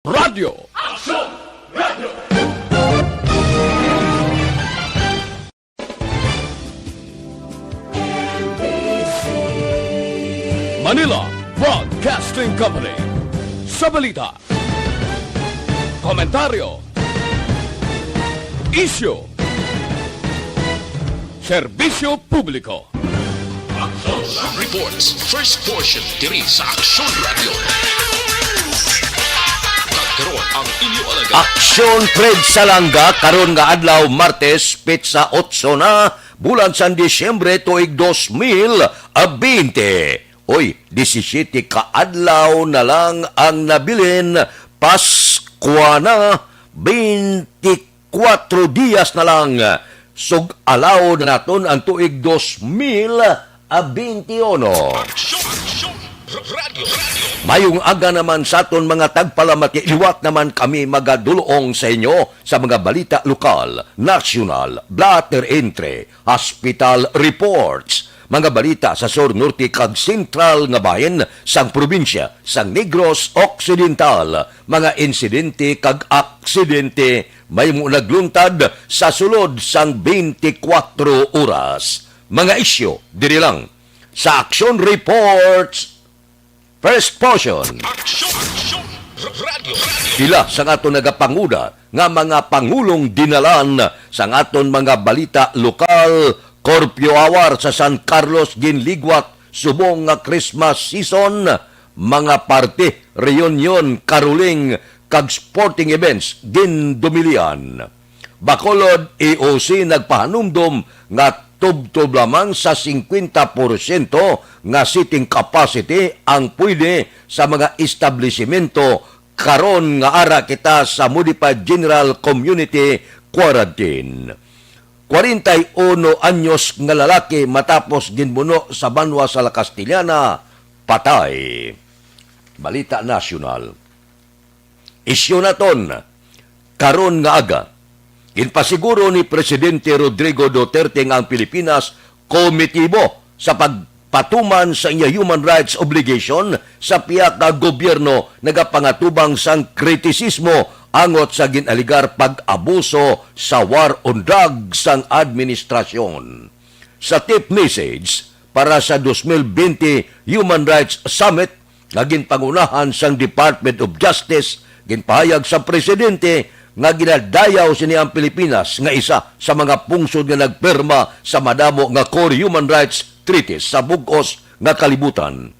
Radio. Manila Broadcasting Company. Sa balita, komentaryo, isyu, serbisyo publiko. Action Reports, first portion diri sa Action Radio. Kagkaroon ang inyo alaga. Aksyon Fred Salanga karon nga adlaw Martes petsa 8 na bulan sa Disyembre tuig 2020. Oy, 17 ka adlaw na lang ang nabilin, Paskwa na, 24 diyas na lang. Sug-alaw na naton ang tuig 2021. Action Radio. Mayong aga naman sa aton mga tagpalamati, liwat naman kami magadulong sa inyo sa mga balita lokal, nasyonal, blatter entry, hospital reports, mga balita sa Sur Norte kag Sentral nga bahin sang probinsya sang Negros Occidental, mga insidente kag aksidente may mo nagluntad sa sulod sang 24 oras. Mga isyo diri lang sa Action Reports First Portion. Action Radio. Pila sa aton nagapanguna nga mga pangulong dinalan sa aton mga balita lokal, Corpio Awar sa San Carlos ginligwat subong nga Christmas season, mga parte, reunion, caroling, kag sporting events gindumilian. Bacolod EOC nagpahanumdum nga tub-tub lamang sa 50% nga seating capacity ang pwede sa mga establishmento karon nga ara kita sa Modified General Community Quarantine. 41 anyos nga lalaki matapos ginbuno sa banwa sa La Castellana, patay. Balita nasyonal. Isyu naton karon nga aga. Ginpasiguro ni Presidente Rodrigo Duterte nga ang Pilipinas komitibo sa pagpatuman sa iya human rights obligation sa piyak nga gobyerno nagapangatubang sang kritisismo angot sa ginaligar pag-abuso sa war on drugs sang administrasyon. Sa tip message para sa 2020 Human Rights Summit nga ginpangunahan sang Department of Justice, ginpahayag sa Presidente nga ginadayaw sini ang Pilipinas nga isa sa mga pungsod nga nagpirma sa madamo nga core human rights treaties sa bug-os nga kalibutan.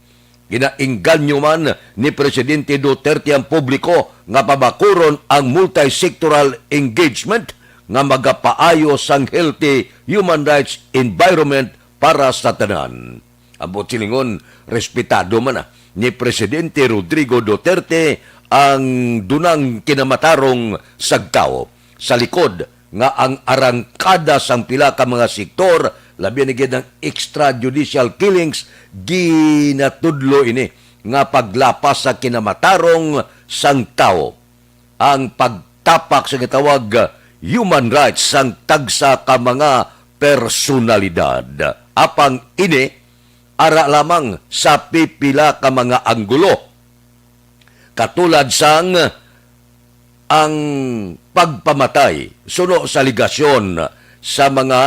Ginaingganyo man ni Presidente Duterte ang publiko nga pabakuron ang multi-sectoral engagement nga magapaayo sang healthy human rights environment para sa tanan. Abot silingon, respetado man ni Presidente Rodrigo Duterte ang dunang kinamatarong sagtao sa likod nga ang arangkada sang pila ka mga sektor labi na gid ng extrajudicial killings ginatudlo ini nga paglapas sa kinamatarong sang tao, ang pagtapak sa gitawag human rights sang tagsa ka mga personalidad. Apang ini ara lamang sa pipila ka mga anggulo, katulad sang ang pagpamatay suno sa ligasyon sa mga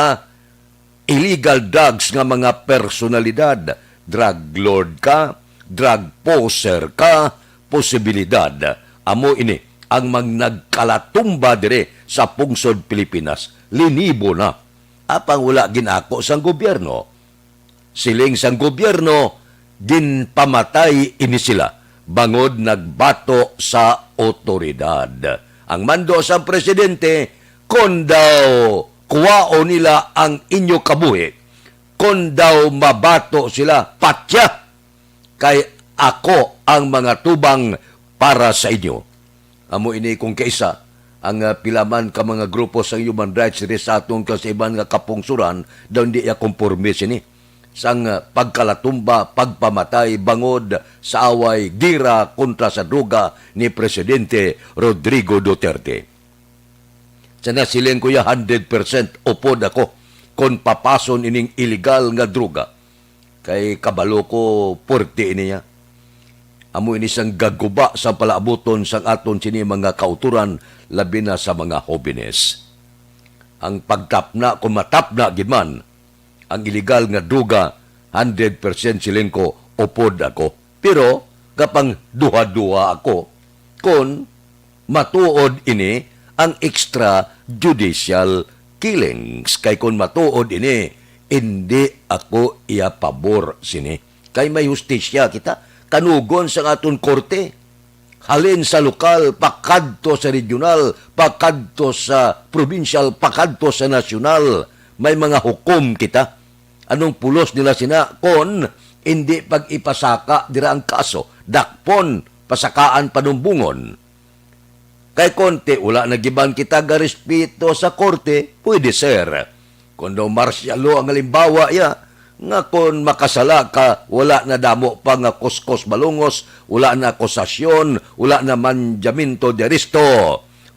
illegal drugs nga mga personalidad. Drug lord ka, drug poser ka, posibilidad. Amo ini ang nagkalatumba dire sa pungsod Pilipinas. Linibo na. Apang wala ginako sang gobyerno. Siling sang gobyerno, ginpamatay ini sila bangod nagbato sa otoridad. Ang mando sa presidente, kung daw kuwao nila ang inyo kabuhi, kung daw mabato sila, patya, kay ako ang mga tubang para sa inyo. Amo ini kung kaisa, ang pilaman ka mga grupo sa human rights sa atong kasiban nga kapungsuran, daw hindi ya konformis ini sang pagkalatumba, pagpamatay, bangod sa away, gira kontra sa droga ni Presidente Rodrigo Duterte. Sana siling kuya 100% upod ako kung papason ining illegal nga droga. Kay kabalo ko 40 niya. Amo ini sang gaguba sa palaabuton sang aton sini mga kauturan labi na sa mga hobines. Ang pagtapna kung matapna gid man ang illegal nga duga 100% siling ko upod ako. Pero kapang duha-duha ako kung matuod ini ang extrajudicial killings. Kay kung matuod ini hindi ako iya pabor sini. Kay may justisya kita kanugon sa aton korte. Halin sa lokal, pakadto sa regional, pakadto sa provincial, pakadto sa nasyonal. May mga hukom kita. Anong pulos nila sina kon hindi pag-ipasaka dira ang kaso. Dakpon, pasakaan panumbungon. Kay konti, wala nagiban kita ga respeto sa korte, pwede sir. Kung daw martial law ang halimbawa ya, nga kon makasala ka, wala na damo pa nga kuskos balungos, wala na akusasyon, wala na manjaminto de aristo.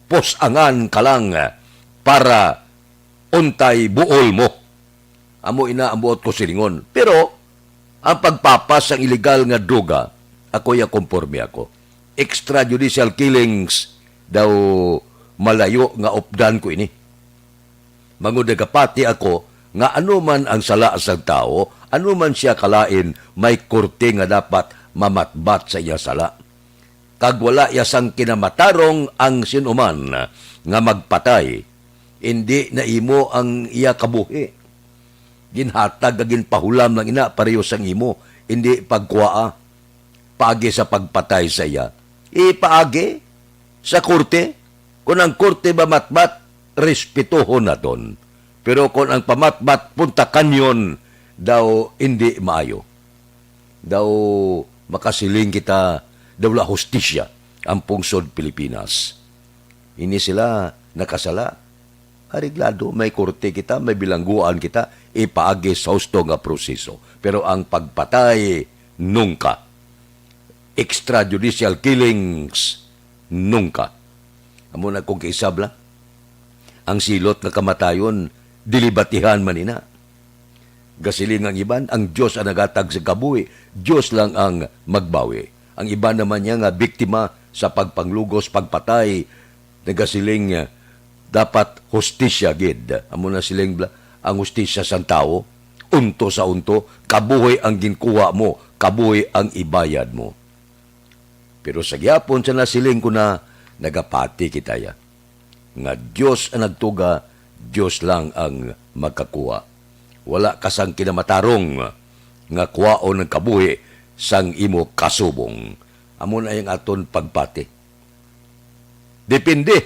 Posangan ka lang para untay buol mo. Amo inaambuot ko silingon. Pero, ang pagpapas ng illegal nga droga, ako ya konforme ako. Extrajudicial killings daw malayo nga opdan ko ini. Mangudagapati ako nga anuman ang sala sa tao, anuman siya kalain, may korte nga dapat mamatbat sa iya sala. Kag wala yasang kinamatarong ang sinuman nga magpatay, hindi na imo ang iya kabuhi. Ginhatag agin pahulam ng ina pareho sang imo, hindi pagkuaa. Paagi sa pagpatay sa iya. Ipaagi sa korte. Kung ang korte ba matbat, respetuhon na doon. Pero kung ang pamatbat punta kanyon, daw hindi maayo. Daw makasiling kita, daw la hustisya ang pungsod Pilipinas. Ini sila nakasala. Ariglado, may korte kita, may bilangguan kita, ipaagi sa husto nga proseso. Pero ang pagpatay, nungka. Extrajudicial killings, nungka. Amo na kong kaisabla, ang silot na kamatayon, dilibatihan man ina. Gasiling ang iban, ang Diyos ang nagatag sa kabuhi, Diyos lang ang magbawi. Ang iba naman niya nga biktima sa pagpanglugos, pagpatay, nagasiling dapat hustisya gid. Amo na siling ang hustisya sa tao, unto sa unto, kabuhi ang ginkuha mo, kabuhi ang ibayad mo. Pero sa gyapon sa nasiling ko na, nagapati kita ya. Nga Diyos ang nagtuga, Diyos lang ang magkakuha. Wala kasang kinamatarong nga kuwaon ng kabuhi sang imo kasubong. Amo na yung aton pagpati. Depende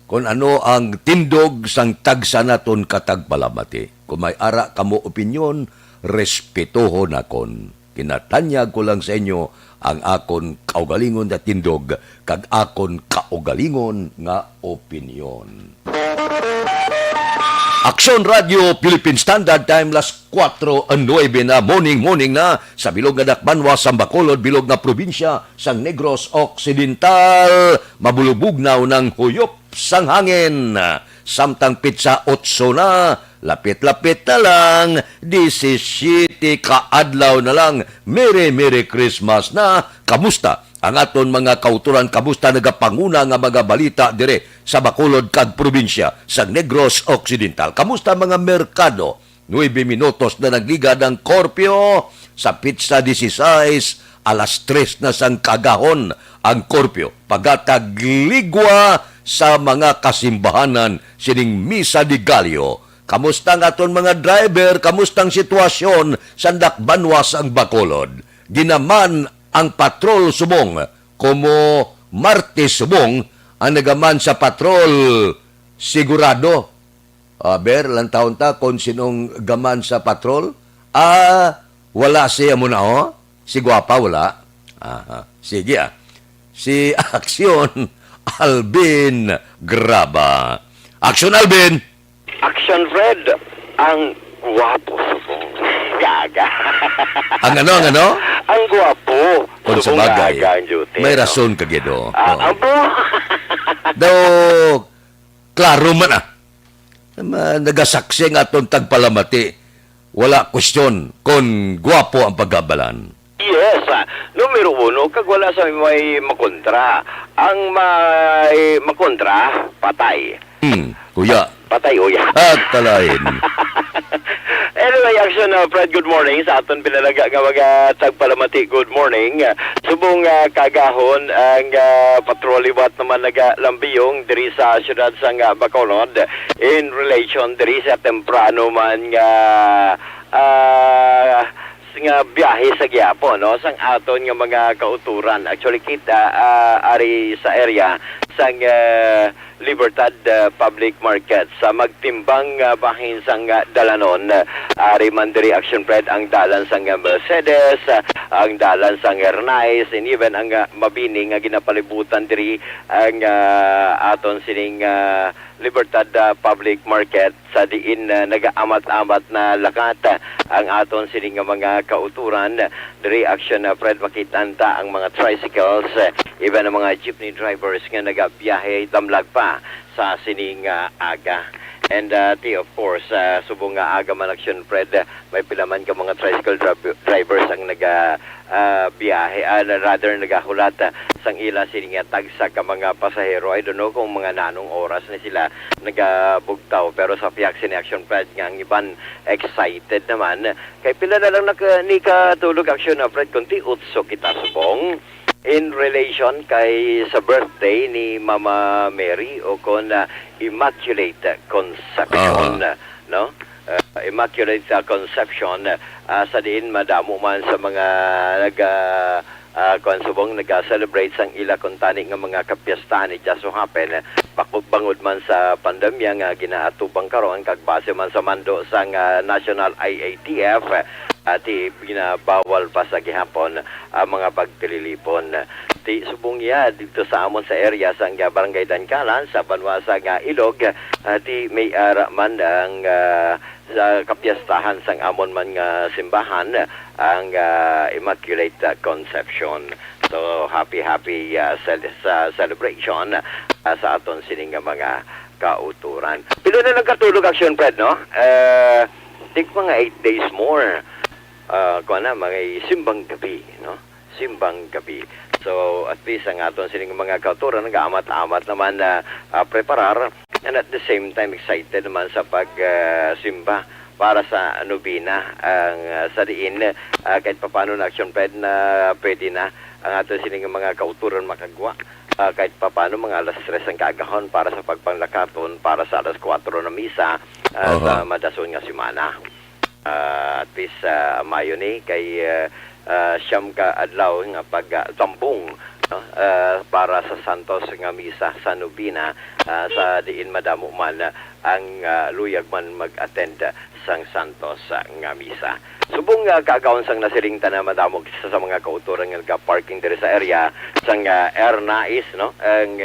kung ano ang tindog sang tagsa naton katagpalamati. Kung may ara kamo opinyon, respetuhon akon. Kinatanyag ko lang sa inyo ang akon kaugalingon na tindog kag akon kaugalingon nga opinyon. Aksyon Radio Philippine Standard Time las 4:09 na morning na sa bilog nga Dakbanwa, Bacolod, bilog nga probinsya sang Negros Occidental. Mabulubugnaw ng huyop sang hangin. Samtang pitsa 8 na, lapit-lapit na lang, 17 kaadlaw na lang. Merry Christmas na. Kamusta ang aton mga kauturan, kamusta nagapanguna nga mga balita dire sa Bacolod kag probinsya sa Negros Occidental? Kamusta mga merkado? 9 minutos na nagliga ng Korpyo sa pizza 16, alas 3 na sang kagahon ang Korpyo. Pagatagligwa sa mga kasimbahanan sining Misa de Gallo. Kamusta ang aton mga driver? Kamusta ang sitwasyon sa Dakbanwa sang Bacolod? Ginaman ang patrol subong, como Martes subong, ang nagaman sa patrol sigurado. Ber, lang taon ta, kung sinong gaman sa patrol, wala siya muna, si Guapa wala. Sige, si Aksyon Alvin Graba. Aksyon Alvin! Action Red, ang guwapo subong. Gaga. Ang ano? Ang guwapo. Kung sa Subong bagay, gaga ang duty, may no? rason kagido. Abo. Daw, klaro man nagasaksi nga itong tagpalamati. Wala kwestiyon kung guwapo ang paggabalan. Yes. No, numero uno, kag wala sa may makontra. Ang may makontra, patay. Kuya. Patay, uya. At talahin. Anyway, action Fred, good morning. Sa aton pinalaga nga mga tagpalamati, good morning. Subong kagahon ang patroliwat naman nagalambiyong diri sa syudad sa Bacolod in relation diri sa temprano man nga biyahe sa Quiapo, no? Sang aton nga mga kauturan. Actually, kita ari sa area sang Libertad Public Market sa magtimbang bahin sang Dalanon. Ari man diri action Fred ang dalan sang Mercedes, ang dalan sang Hernais, and even ang Mabini nga ginapalibutan diri ang aton sining Libertad Public Market sa diin nagaamat-amat na lakat ang aton sining mga kauturan diri action Fred, makitanta ang mga tricycles, even ang mga jeepney drivers nga nagabiyahe damlag pa sa sining aga. And of course, subong nga aga man action Fred, may pilaman ka mga tricycle drivers ang biyahe, rather nagahulat sang ila sining tagsa ka mga pasahero. I don't know kung mga nanong oras na sila nagabugtaw, pero sa piyak sin action Fred nga ang iban excited naman kay pila na lang ni katulog action Fred, kunti utso kita subong in relation kay sa birthday ni Mama Mary o kon Immaculate Conception, no? Immaculate Conception, sa diin madamo man sa mga konsubong nag-celebrate sang ila kuntani nga mga kapiyastahan ni just so happen pakugbangod man sa pandemya nga ginaatubang karon kag base man sa mando sang National IATF at binabawal pa sa gihapon ang mga pagtililipon. Ti subong ya dito sa amon sa area sang Barangay Dankalan sa Banwasa nga Ilog, ti may ara man ang sa kapiyastahan sang amon man nga simbahan ang Immaculate Conception. So happy celebration sa aton sining mga kauturan. Pilo na nagkatulog action Fred, no? Think mga 8 days more. Mga simbang gabi, no? Simbang gabi. So, at least ang aton sining mga kauturan, nag-amat-amat naman na preparar, and at the same time, excited naman sa pag-simba para sa nobina ang sa diin, kahit papano na action Fred na pwede na ang aton sining mga kauturan makagwa. Kahit papano mga alas 3 ang kagahon para sa pagpanglakaton, para sa alas 4 na misa sa madason nga simana. At least mayo ni kay siyam ka adlaw nga pagtambong para sa Santos nga misa sa Nobina, sa diin madamo man ang luyag man mag-attend sang Santos nga misa. Subong kagawon sang nasiling na madamo sa mga kauturan nga parking diri sa area sang Hernais, no? Ang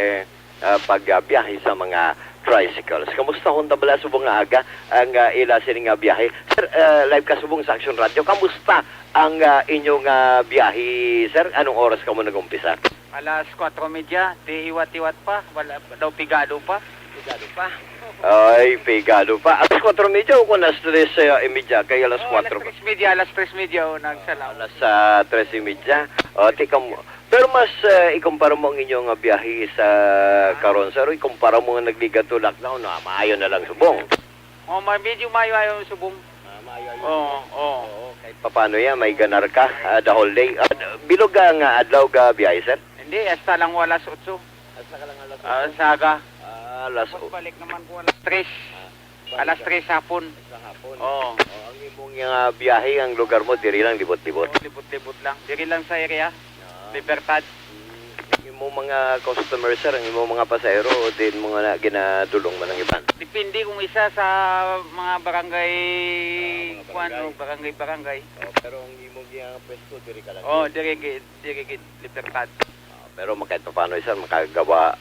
pagbiyahe sa mga tricycles. Kamusta hon tabala subong nga aga ang ila sining nga biyahe? Sir, live ka subong sa Action Radio. Kamusta ang inyong biyahe, sir? Anong oras ka mo nag-umpisa? Alas 4:30, di iwat-iwat pa, wala daw pigado pa. Pigado pa. Ay, pigado pa. Alas 4:30 o kung alas 3:30 kay alas 4 pa? Alas 3:30 o nagsalaw. Alas 3:30. O, pero mas ikumpara mo ang inyong biyahe sa karon, sir. Ikumpara mo nga nagligatulak na, no, maayo na lang subong. Medyo maayo subong. Kahit paano yan, may ganar ka the whole day. Bilog ang adlaw ka biyahe, sir? Hindi, hasta lang alas 8. Hasta ka lang alas 8? Saga. Alas 8. Balik naman ko alas 3. Alas 3 hapon. Sa hapon? Oo. Ang imong biyahe, ang lugar mo, diri lang, libot-libot. Libot-libot lang. Diri lang sa area. Libertad. Imo mga customer, sir, ang imo mga pasahero o din mga ginadulong man ang iban? Depende kung isa sa mga barangay, barangay. Pero ang imo pwesto, diri ka lang? Diri Libertad. Pero kahit paano, sir, makagawa,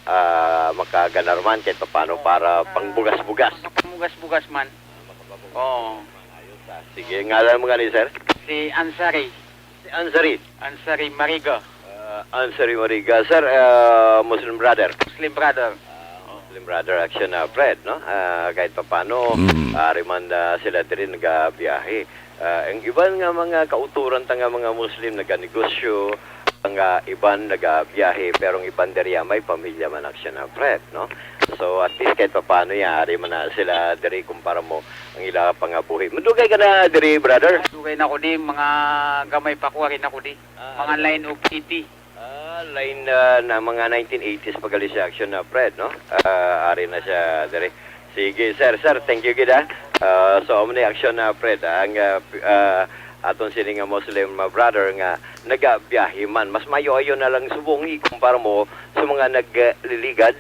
makaganarman kahit paano para pangbugas-bugas. Pangbugas-bugas man. Oo. Sige, ngalan mo ni sir? Si Ansari. Si Ansari? Ansari Mariga. Ansari Mariga. Sir, Muslim brother? Muslim brother. Muslim brother action Fred, no? Kahit paano, ariman sila din nagabiyahe. Ang iban nga mga kauturan nga mga Muslim, naganegosyo, ang iban nagabiyahe pero ang iban deriya may pamilya man aksyon na Fred, no? So at least kahit paano ari man na sila diri kumpara mo ang ila pangabuhi. Madugay ka na diri, brother. Dugay na ko di, mga gamay pa ko rin ako di. Mga line of city. Line na mga 1980s pagali siya action na Fred, no? Ari na siya diri. Sige, sir, thank you gid. So amo ni action na Fred ang aton sini nga Muslim brother nga nagabiyahe man mas mayo-ayo na lang subong kumpara mo sa mga nagliligad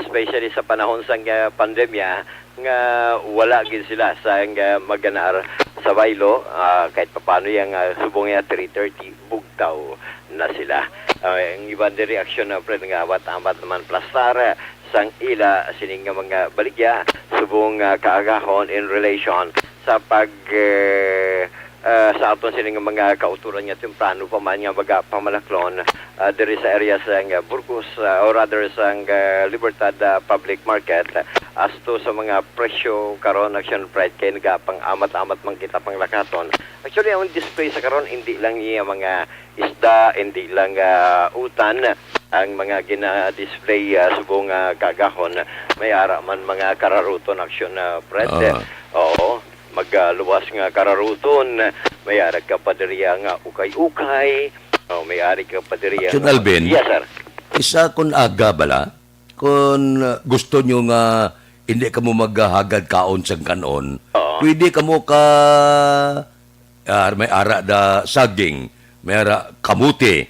especially sa panahon sa pandemya nga wala gid sila sa maganar sa baylo kahit paano yang subong ya 3:30 bugtaw na sila ang ibang reaction na Fred nga amat naman plastar sang ila sining nga mga baligya subong kaagahon in relation sa pag sa aton sining mga kauturan niya temprano pa man nga baga pamalaklon diri sa area sa Burgos or rather sa Libertad Public Market as to sa mga presyo karon action Fred kay nagapang amat-amat man kita panglakaton. Actually ang display sa karon hindi lang iya mga isda, hindi lang utan ang mga gina-display subong kagahon may ara man mga kararuton action Fred. Oo. Magluwas nga kararuton, may ari ka pa diriya nga ukay-ukay, may ari ka pa diriya. Sir Alvin? Yes, sir. Isa kun aga bala, kung gusto nyo nga hindi ka mo maghagad kaon sa kanon, pwede ka mo may ara da saging, may ara kamuti.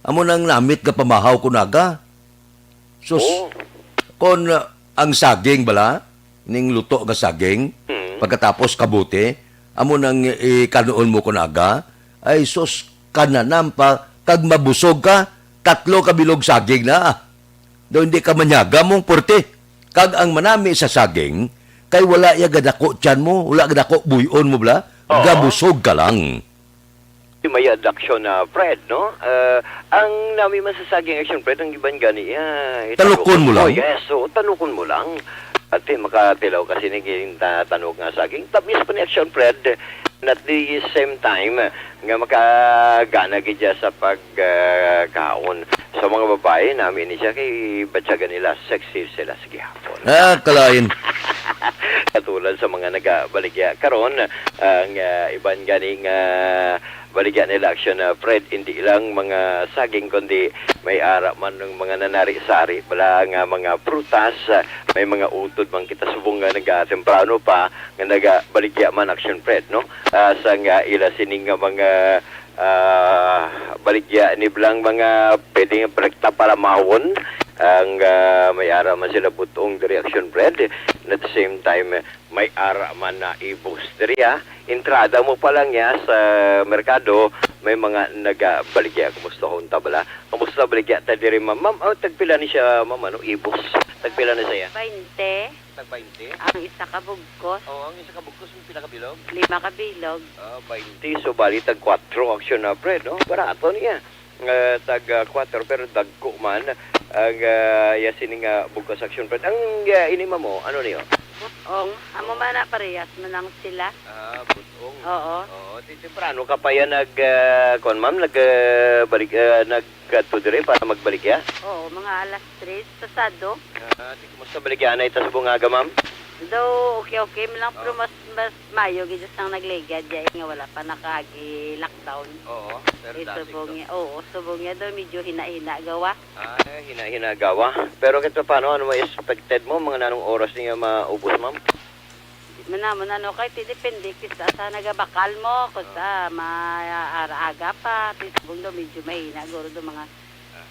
Amo nang namit ka pamahaw kun aga. Sus, kung ang saging bala, ning luto nga saging, pagkatapos kabuti, amo nang ikanuon mo kunaga, ay sus, kananam pa, kag mabusog ka, 3 kabilog saging na. Do hindi ka manyaga mong porte. Kag ang manami sa saging, kay wala ya gadako tiyan mo, wala gadako buyon mo bla, gabusog ka lang. May adduction na Fred, no? Ang nami man sa saging action Fred, ang iban gani, Tanukon mo lang? Oh, yes, so tanukon mo lang. At makatilaw kasi naging tatanong nga saging. Tapos pa ni action Fred, at the same time, nga makagana gidya sa pagkaon. Sa mga babae, namin niya kay batsaga nila, sexy sila sa gihapon. Kalain. Katulad sa mga nagabaligya karon ang iban ganing baligya nila action Fred, hindi lang mga saging kundi may ara man ng mga nanari-sari bala nga mga prutas, may mga utod man kita subong nga nagatemprano pa nga nagabaligya man action Fred, no? Sa nga ila sining nga mga baligya ni blang mga pwedeng prekta para mawon ang may ara man sila butong reaction Fred, at the same time may ara man na i-booster ya. Entrada mo pa lang ya sa merkado, may mga nagabaligya. Kumusta kung tabala? Kumusta baligya? Tadiri ma'am. Ma'am, tagpila ni siya, ma'am, ano? Ibus. Tagpila na siya? 20. Tag-20? Ang isa ka bugkos. Oo, ang isa kabugkos, may pila kabilog? 5 ka bilog. 20. So, bali, tag-4 action na, Fred, no? Barato niya. Tag-4, pero dagko man. Ang yasining bugkos action, Fred. Ang inima mo, ano niyo? Butong. Amo man na parehas man lang sila. Butong. Oo. Oo, temprano ka pa yan kon ma'am, nagtudire para magbalik ya? Oo, mga alas 3 sa Sado. Kumusta balik ya na ita sa bungaga, ma'am? Daw, okay man lang, pero mas mayo, gijos nang nagligad, dyan nga wala pa nakagi-lockdown. Oo, pero Subong niya, subong niya daw, medyo hina-hina gawa. Hina-hinagawa. Pero kito paano, ano may expected mo, mga nanong oras niya maubos, ma'am? Manamon ano kay depende kita sa nagabakal mo kung sa maaaraaga pa tisbong do medyo mahina guro do mga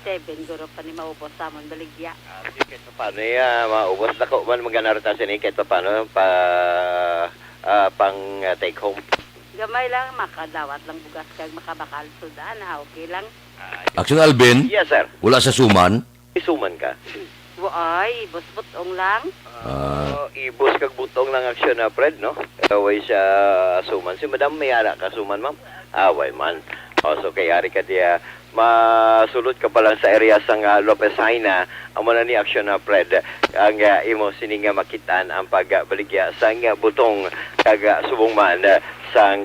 7 guro pa ni maubos sa amon baligya. Kahit paano maubos na ko man maganarta sini kahit paano pang take home. Gamay lang makadawat lang bugas kag makabakal sudan okay lang. Action Alvin? Yes, sir. Wala sa suman? Isuman ka? Ay, bus-butong lang. Ibus kag butong ng aksyon na Fred, no? Away siya suman. Si Madam Mayara ka suman, ma'am? Away man. So kay ari ka diya masulod ka pa lang sa area sang Lopez Haina amo na ni aksyon na Fred ang imo sininga makitaan ang pagbaligya sang butong kag subong man sang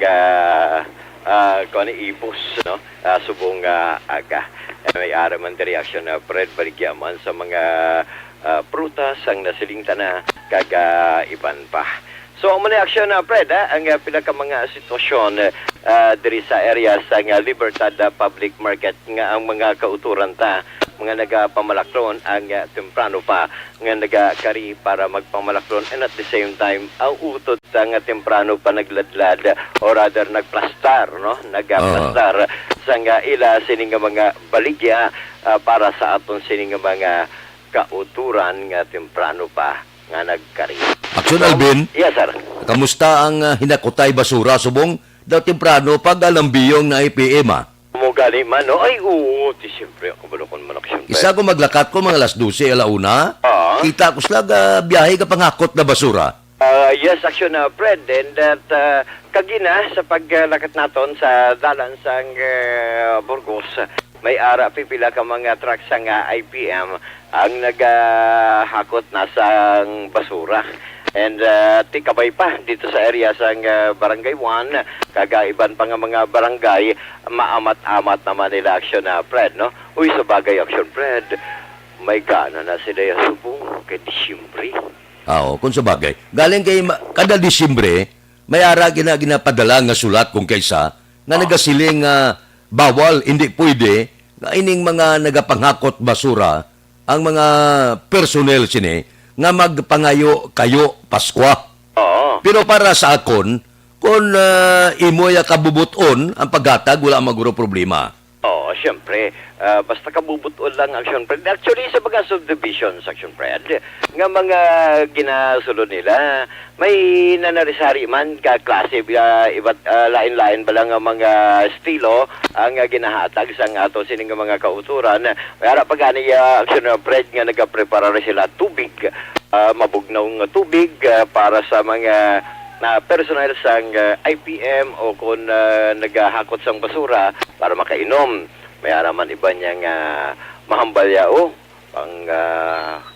kung ipos, no? Subong aga. May araman di reaksyon na Fred baligyaman sa mga prutas ang nasilingta na iban pa. So, ang aksyon na Fred, ang pinaka mga sitwasyon diri sa area sa Libertad Public Market nga ang mga kauturan ta mga nagapamalaklon ang temprano pa nga nagakari para magpamalakron, and at the same time ang utod ang temprano pa nagladlad or rather nagplastar, no? Nagplastar sa nga ila sining mga baligya para sa aton sining mga kauturan nga temprano pa nga nagkari. Aksyon Alvin, Yes, sir. kamusta ang hinakutay basura subong daw temprano pag alambiyong na IPM Mo gani man, no? Ay, oo, siyempre ako balokon man aksyon. Isa ko maglakat ko mga alas 12 alauna. Kita ko slag biyahe ka pangakot na basura. Yes, action na Fred, and that kagina sa paglakat naton sa dalan sang Burgos, may ara pipila ka mga truck sa IPM ang naghakot na sang basura. And tikabay pa dito sa area sang Barangay 1, kagaiban pa nga mga barangay, maamat-amat naman nila action na Fred, no? Uy, sa bagay action Fred, may gana na sila yung subong kay Disyembre. Oo, kung sa bagay. Galing kay kada Disyembre, may ara ginapadala nga sulat kung kaysa nga nagasiling bawal, hindi pwede nga ining mga nagapanghakot basura ang mga personnel sini nga magpangayo kayo Paskwa. Oo. Pero para sa akon, kung imoy kabubuton ang paghatag, wala maguro problema. Oo, siyempre. Basta kabubuton lang action Fred. Actually, sa mga subdivisions action Fred, nga mga ginasulod nila, may nanarisari man ka klase, iba't lain-lain ba lang ang mga estilo ang ginahatag sa ato sining mga kauturan. Kaya pag action Fred nga nagaprepara sila tubig, mabugnaw nga tubig para sa mga na personal sang IPM o kung naghahakot sang basura para makainom. May araman iba niyang mahambalya pang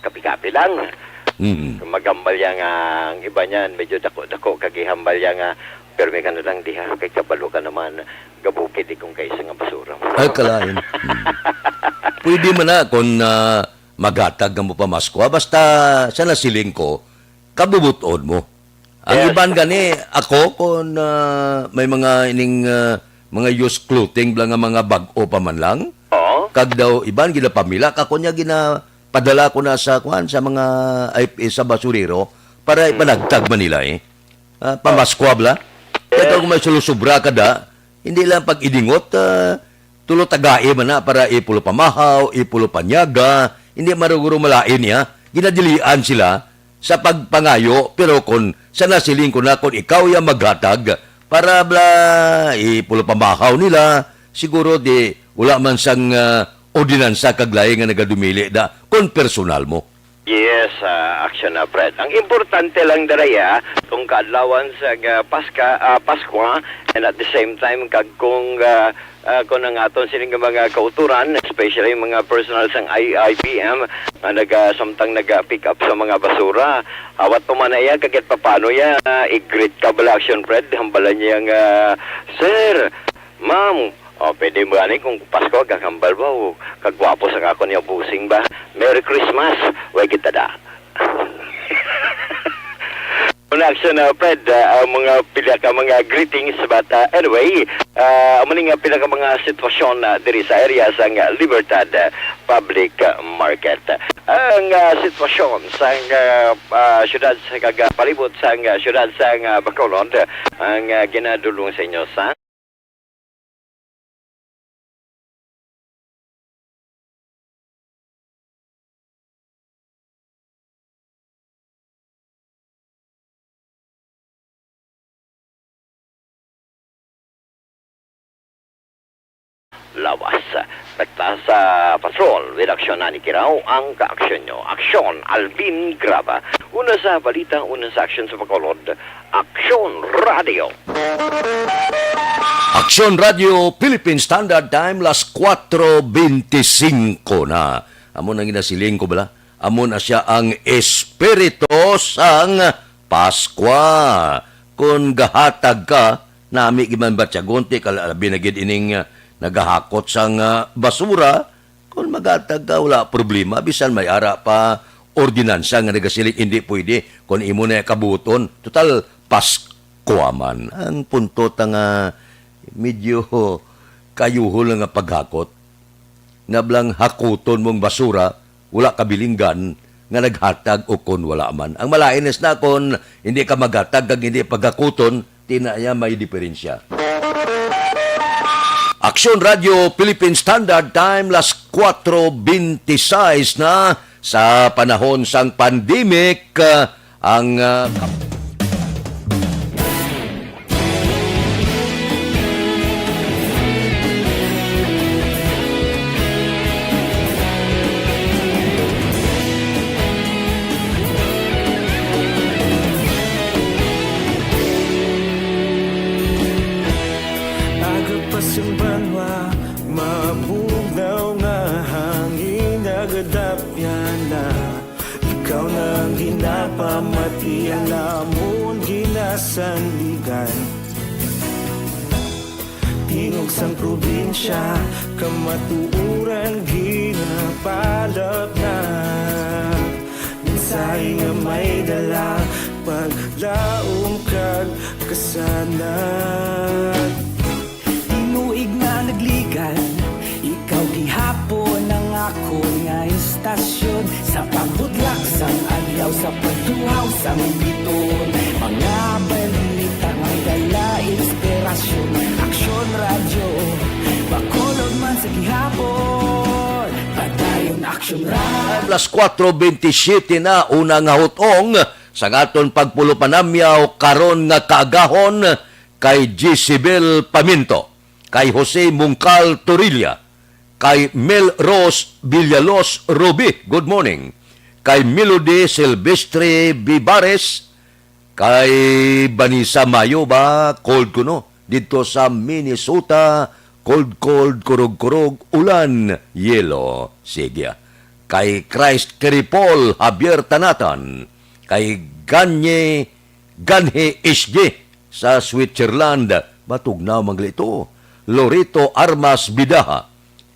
kapi-kapi lang. Kung magambalya nga ang iba niyan, medyo dako-dako kagihambalya nga pero may ka na lang diha, kay kabalo ka naman gabukid kung kaysa nga basura mo. Ay, kalain. Pwede man na kung maghatag mo pa Maskwa, basta sa nasiling ko, kabubuton mo. Ang Yes. iban gani, ako kung may mga ining mga used clothing lang nga mga bag-o pa man lang, Oo. kag daw iban ginapamila, kako niya ginapadala ko na sa kuan sa mga sa basurero para ipanagtag man nila Pamaskwa bla. Kaya kung may sulusubra ka da, hindi lang pag idingot, tulo tagae man na para ipulo pamahaw, ipulo panyaga, hindi maruguro malain niya, ginadilian sila sa pagpangayo, pero kung sa nasiling ko na kung ikaw yung maghatag, para bla, ipulo pamahaw nila, siguro di, wala man sang ordinansa kaglay nga nagadumili da, kung personal mo. Yes, action na Fred. Ang importante lang daraya kung kaadlawan sa Paskwa, and at the same time kung ang aton sining mga kauturan, especially mga personal sang IPM na samtang pick up sa mga basura. Awat pumanaya kagit paano ya i-greet ka bala action Fred, hambalan niya nga sir, ma'am, pwede mo gani kung Pasko, kakambal ba o kagwapo sa kako niya busing ba? Merry Christmas! Huwag kita da. Una action na Fred, mga pila ka mga greetings, but anyway, maning pila ka mga sitwasyon diri sa area sa Libertad Public Market. Ang sitwasyon sa syudad sa palibot sa syudad sa Bacolod, ang ginadulong sa inyo sa lawas. Pagta sa patrol, with aksyon na ni Kiraw, ang ka-aksyon nyo. Aksyon, Alvin Graba. Una sa balita, una sa aksyon sa Bacolod. Aksyon Radio. Aksyon Radio, Philippine Standard Time, las 4:25 na. Amon ang ginasiling ko bala? Amon na siya ang espiritu sang Paskwa. Kung gahatag ka, nami giman batyagonte kalabi na gid ining nagahakot sang basura kung magatag ka wala problema bisan may ara pa ordinansa nga nagasiling hindi pwede kung imo na kabuton total paskuaman ang punto nga medyo kayuhol nga paghakot nablang hakuton mong basura wala kabilinggan nga naghatag o kon wala man. Ang malainis na kon hindi ka maghatag kag hindi paghakuton, tinaya may diferensya. Aksyon Radio Philippine Standard Time las 4:26 na sa panahon sang pandemic ang Agapasumbanwa, mabugaw nga hangin nagadapyan na. Ikaw nang ginapamati, alamon ginasandigan. Tingog sang probinsya, kamatuuran ginapalap na. Minsay nga may dala, paglaom kag kasanan. Tinuig nga nagligan, ikaw gihapon ang ako nga istasyon. Sa pagbudlak sang adlaw, sa pagtuhaw sang biton. Mga balita may dala inspirasyon. Aksyon radyo, bakolod man sa gihapon. Padayon aksyon radyo. Alas 4:27 na unang hutong sa aton pagpulo panamyaw karon nga kaagahon kay Gisibel Paminto, kay Jose Mungcal Torilla, kay Mel Rose Villalos Ruby, good morning, kay Melody Silvestre Vivares, kay Banisa Mayo ba, cold kuno, dito sa Minnesota, cold, kurog, ulan, yelo, sige. Kay Christ Keripol Javier Tanatan, kay Ganhe SG sa Switzerland, batog na maglito, Lorito Armas Bidaha,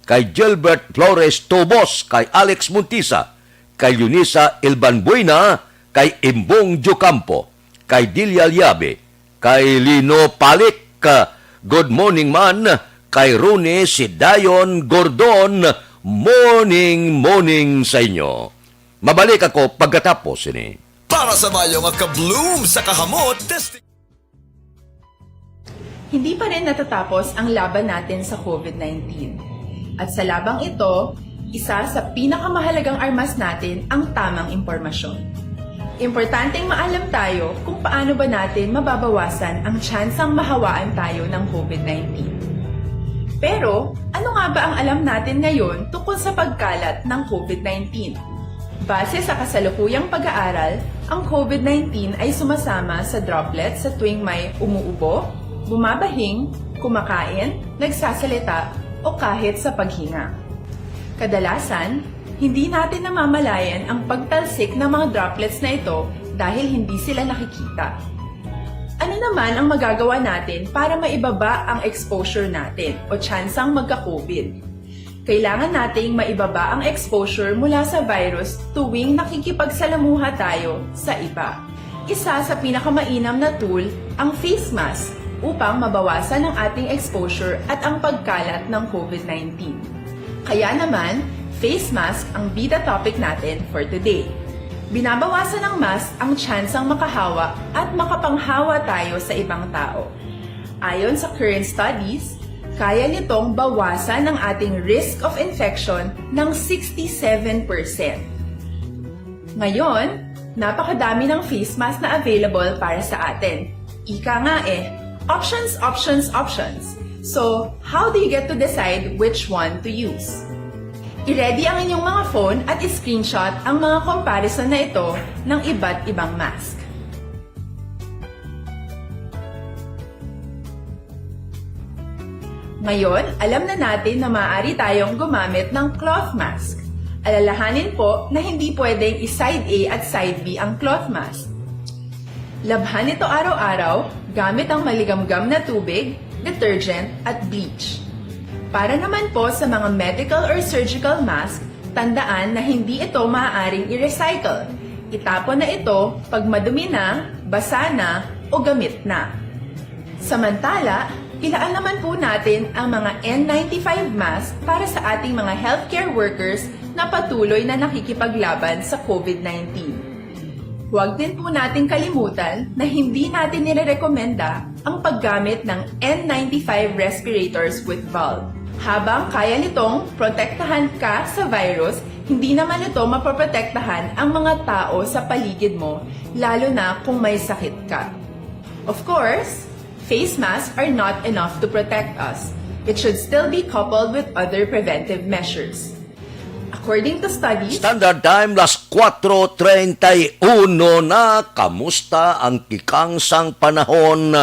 kay Gilbert Flores Tobos, kay Alex Montisa, kay Yunisa Ilban Buena, kay Imbong Jocampo, kay Dilia Liabe, kay Lino Palik, good morning man, kay Rune Sidayon Gordon, morning sa inyo. Mabalik ako pagkatapos ini. Para sa mayong ka-bloom sa kahamot, Hindi pa rin natatapos ang laban natin sa COVID-19. At sa labang ito, isa sa pinakamahalagang armas natin ang tamang impormasyon. Importanteng maalam tayo kung paano ba natin mababawasan ang tsansang mahawaan tayo ng COVID-19. Pero, ano nga ba ang alam natin ngayon tungkol sa pagkalat ng COVID-19? Base sa kasalukuyang pag-aaral, ang COVID-19 ay sumasama sa droplets sa tuwing may umuubo, bumabahing, kumakain, nagsasalita, o kahit sa paghinga. Kadalasan, hindi natin namamalayan ang pagtalsik ng mga droplets na ito dahil hindi sila nakikita. Ano naman ang magagawa natin para maibaba ang exposure natin o tsansang magka-COVID? Kailangan nating maibaba ang exposure mula sa virus tuwing nakikipagsalamuha tayo sa iba. Isa sa pinakamainam na tool ang face mask upang mabawasan ang ating exposure at ang pagkalat ng COVID-19. Kaya naman, face mask ang bida topic natin for today. Binabawasan ng mask ang tsansang makahawa at makapanghawa tayo sa ibang tao. Ayon sa current studies, kaya nitong bawasan ang ating risk of infection ng 67%. Ngayon, napakadami ng face mask na available para sa atin. Ika nga options. So, how do you get to decide which one to use? I-ready ang inyong mga phone at i-screenshot ang mga comparison na ito ng iba't ibang mask. Ngayon, alam na natin na maaari tayong gumamit ng cloth mask. Alalahanin po na hindi pwedeng i-side A at side B ang cloth mask. Labhan ito araw-araw gamit ang maligamgam na tubig, detergent at bleach. Para naman po sa mga medical or surgical mask, tandaan na hindi ito maaaring i-recycle. Itapon na ito pag madumi na, basa na, o gamit na. Samantala, ilaan naman po natin ang mga N95 mask para sa ating mga healthcare workers na patuloy na nakikipaglaban sa COVID-19. Huwag din po natin kalimutan na hindi natin nirerekomenda ang paggamit ng N95 respirators with valve. Habang kaya nitong protektahan ka sa virus, hindi naman ito mapoprotektahan ang mga tao sa paligid mo, lalo na kung may sakit ka. Of course, face masks are not enough to protect us. It should still be coupled with other preventive measures. According to studies, Standard Time, las 4:31 na. Kamusta ang kikangsang panahon?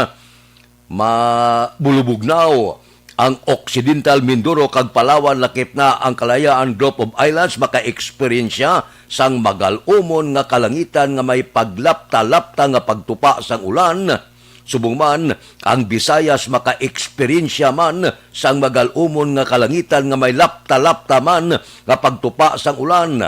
Mabulubugnaw ang Occidental Mindoro kag Palawan, lakip na ang Kalayaan Group of Islands maka-eksperyensya sang magalumon nga kalangitan nga may paglapta-lapta nga pagtupa sang ulan. Subong man ang Visayas maka-eksperyensya man sang magalumon nga kalangitan nga may lapta-lapta man nga pagtupa sang ulan.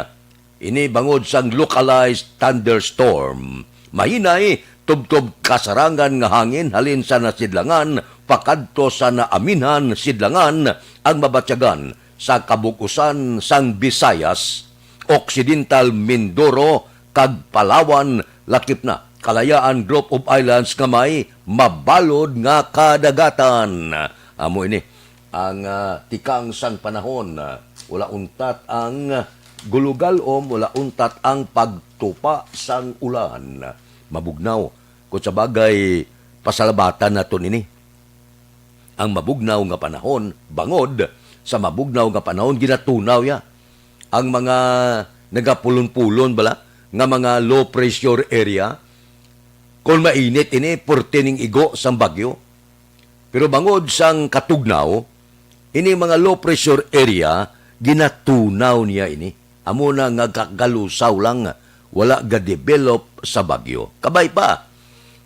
Ini bangod sang localized thunderstorm. Mahinay tubtob kasarangan nga hangin halin sa nasidlangan pakadto sa naaminhan sidlangan ang mabatyagan sa kabukusan sang Visayas, Occidental Mindoro kag Palawan, lakip na Kalayaan Group of Islands nga may mabalod nga kadagatan. Amo ini ang tikang sang panahon. Wala untat ang gulugalom, wala untat ang pagtupa sang ulan. Mabugnaw. Kung sa bagay, pasalabatan naton ini. Ang mabugnaw nga panahon, bangod, sa mabugnaw nga panahon, ginatunaw ya. Ang mga nagapulon-pulon bala, nga mga low pressure area, kung mainit ini, purtining igo sang bagyo. Pero bangod sang katugnaw, ini mga low pressure area, ginatunaw niya ini. Amo na nga kagalusaw lang, wala ga-develop sa bagyo. Kabay pa,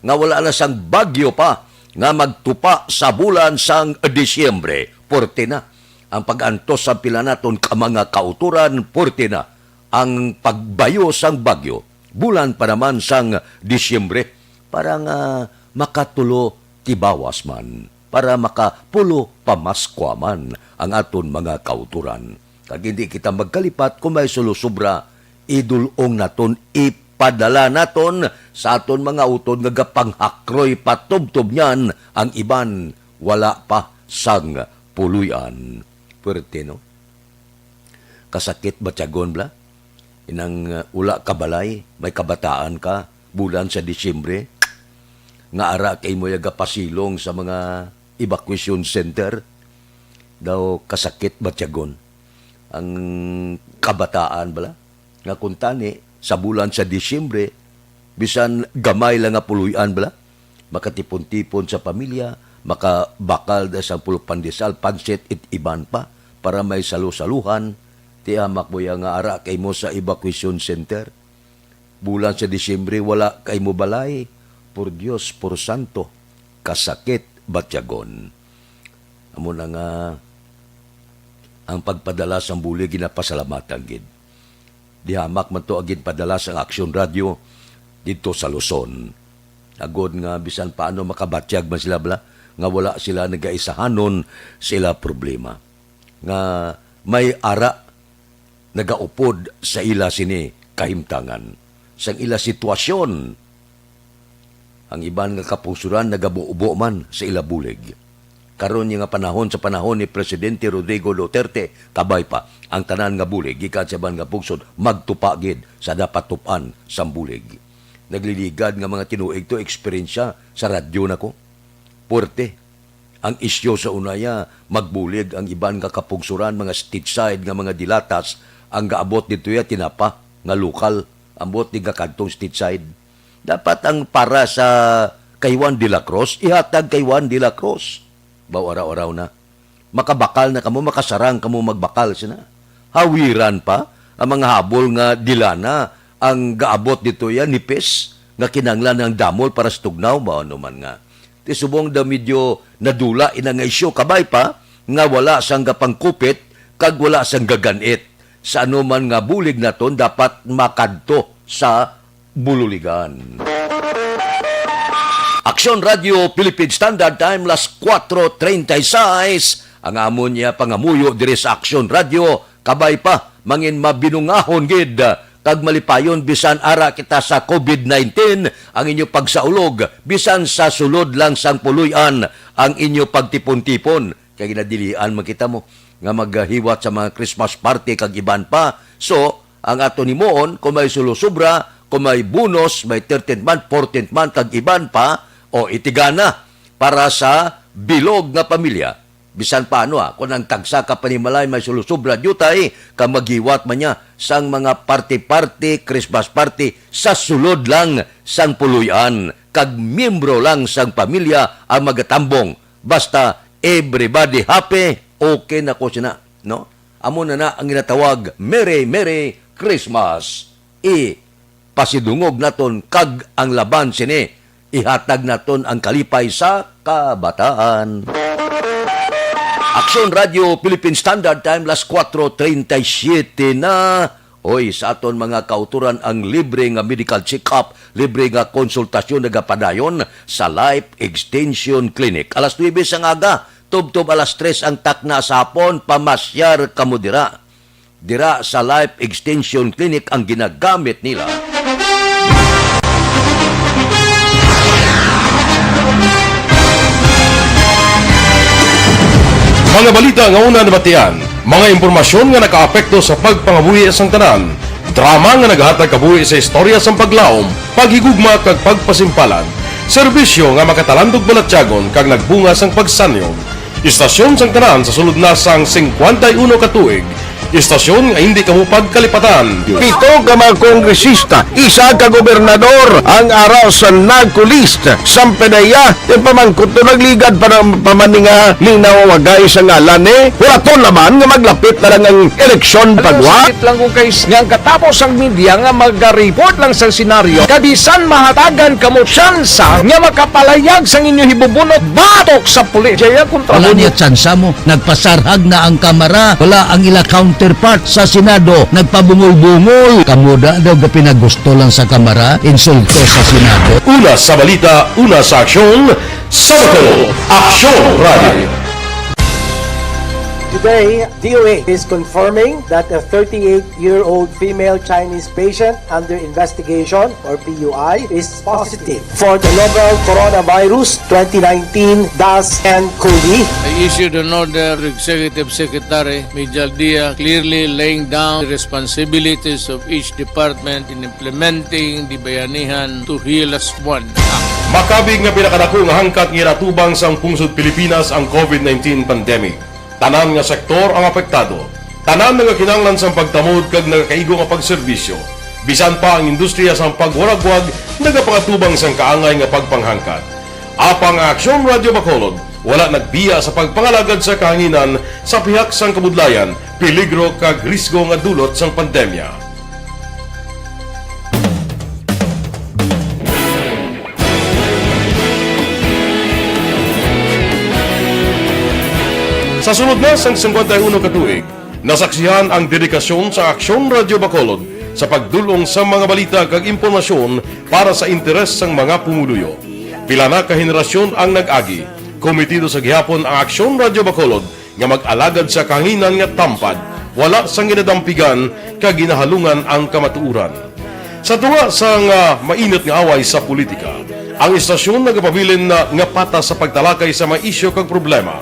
nga wala na sang bagyo pa, nga magtupa sa bulan sang Disyembre, porte na. Ang pag-antos sa pila naton ka mga kauturan, porte na. Ang pagbayo sang bagyo, bulan pa naman sang Disyembre, para nga makatulo tibawas man, para makapulo pamaskwa man ang aton mga kauturan. Kag hindi kita magkalipat kung may sulusubra, idulong naton ipadala naton sa aton mga utod nga gapanghakroy patubtob niyan ang iban wala pa sang puluyan. Pwerte no? Kasakit ba tiyagon bla? Inang ula kabalay, may kabataan ka, bulan sa Disyembre, nga ara kay mo yaga pasilong sa mga evacuation center, daw kasakit ba tiyagon? Ang kabataan bala? Nga kuntani, sa bulan sa Disyembre, bisan gamay lang nga puluyan bala, makatipon-tipon sa pamilya, makabakal da sa pulpandesal, pansit it iban pa, para may salusaluhan, tiamak mo nga ara kay mo sa evacuation center. Bulan sa Disyembre, wala kay mo balay, por Dios, por Santo, kasakit batyagon. Amo na nga, ang pagpadala sa buli, ginapasalamatan gid. Dihamak man to agin padala sa Aksyon Radio dito sa Luzon. Agod nga bisan paano makabatyag man sila bala, nga wala sila nagaisahanon sila problema. Nga may ara nagaupod sa ila sini kahimtangan. Sang ila sitwasyon, ang iban nga kapusuran nagabuubo man sa ila bulig. Karon nga panahon sa panahon ni Presidente Rodrigo Duterte, kabay pa ang tanan nga bulig, gikan sa ban nga pugsod, magtupagid sa dapat tupan sa bulig. Nagliligad nga mga tinuig to eksperyensya sa radyo na ko. Puerte, ang isyo sa unaya, magbulig ang iban nga kapugsuran, mga stateside nga mga dilatas, ang gaabot dito ya tinapa, nga lokal, ambot di nga kantong stateside. Dapat ang para sa kay Juan de la Cruz, ihatag kay Juan de la Cruz. Baw araw-araw na. Makabakal na kamo, makasarang kamo magbakal sina. Hawiran pa, ang mga habol nga dilana, ang gaabot dito yan, nipis, nga kinanglan ng damol para sa tugnaw, ba ano man nga. ti subong da medyo nadula ina nga isyo kabay pa nga wala sang gapangkupit kag wala sang gaganit. Sa anuman nga bulig naton dapat makadto sa bululigan. Aksyon Radio Philippine Standard Time las 4:36 ang amon niya pangamuyo diri sa Aksyon Radio kabay pa mangin mabinungahon gid kag malipayon bisan ara kita sa COVID-19 ang inyo pagsaulog bisan sa sulod lang sang puluyan ang inyo pagtipon-tipon kay ginadilian makita mo nga maghiwat sa mga Christmas party kag iban pa. So, ang ato ni Moon, kung may sulo-sobra, kung may bonus, may 13th month, 14th month, kag iban pa, o itigana para sa bilog nga pamilya. Bisan pa kung ang tagsa ka panimalay may sulo-sobra, dyutay, ka maghiwat man niya sang mga party-party, Christmas party, sa sulod lang sang puluyan, kag miyembro lang sang pamilya ang magatambong. Basta, everybody happy, okay na ko sina, no? Amo na ang ginatawag Merry Merry Christmas. Pasidungog naton kag ang laban sini. Ihatag naton ang kalipay sa kabataan. Aksyon Radio Philippine Standard Time las 4:37 na. Oy, sa aton mga kauturan ang libre nga medical check-up, libre nga konsultasyon nagapadayon sa Life Extension Clinic. Alas 9 sang aga, tub-tub alas 3 ang takna sa hapon, pamasyar kamo dira. Dira sa Life Extension Clinic ang ginagamit nila. Mga balita nga una nabatian, mga impormasyon nga nakaapekto sa pagpangabuhi sang tanan, drama nga naghatag kabuhi sa istorya sang paglaom, paghigugma kag pagpasimpalan, serbisyo nga makatalandog balatyagon kag nagbunga sang pagsanyog, istasyon sang tanan sa sulod na sang 51 ka tuig, istasyon nga hindi kamupag kalipatan. 7 ka mga kongresista, 1 ka gobernador ang araw sa nagkulist sa pedaya yung pamangkot to nagligad para pamaninga linaw wagay sa ngalan wala to naman nga maglapit na lang ang eleksyon pagwa lang kung kays nga katapos ang media nga mag-report lang sa senaryo kabisan mahatagan kamo tsansa nga makapalayag sa inyo hibubunot batok sa pulis kaya kontra wala niya tsansa mo nagpasarhag na ang kamera wala ang ila counterpart sa Senado nagpabungol-bungol kamuda daw pinagusto lang sa kamera insulto sa Senado. Una sa balita, una sa aksyon, Sabado, Aksyon Radio. Today, DOA is confirming that a 38-year-old female Chinese patient under investigation, or PUI, is positive for the novel coronavirus 2019-nCoV. I issued an order to Executive Secretary Major Dia clearly laying down the responsibilities of each department in implementing the Bayanihan to Heal as One Act. Makabig nga pinakadako nga hangkat nga natubang sa pungsod Pilipinas ang COVID-19 pandemic. Tanan nga sektor ang apektado. Tanan nga kinahanglan sa pagtamod kag nagakaigo nga pagserbisyo. Bisan pa ang industriya sa pagwaragwag nagapangatubang sang kaangay nga pagpanghangkat. Apang Aksyon Radio Bacolod wala nagbiya sa pagpangalagad sa kahanginan sa pihak sang kabudlayan, peligro kag risgo nga dulot sang pandemya. Sa sunod na sang 51 katuig, nasaksihan ang dedikasyon sa Aksyon Radio Bacolod sa pagdulong sa mga balita kag impormasyon para sa interes sang mga pumuluyo. Pila na ka henerasyon ang nag-agi, komitido sa gihapon ang Aksyon Radio Bacolod nga mag-alagad sa kahanginan nga tampad, wala sang ginadampigan kag ginahalungan ang kamatuuran. Sa tunga sang mainit nga away sa politika, ang istasyon nagapabilin na nga patas sa pagtalakay sa mga isyu kag problema.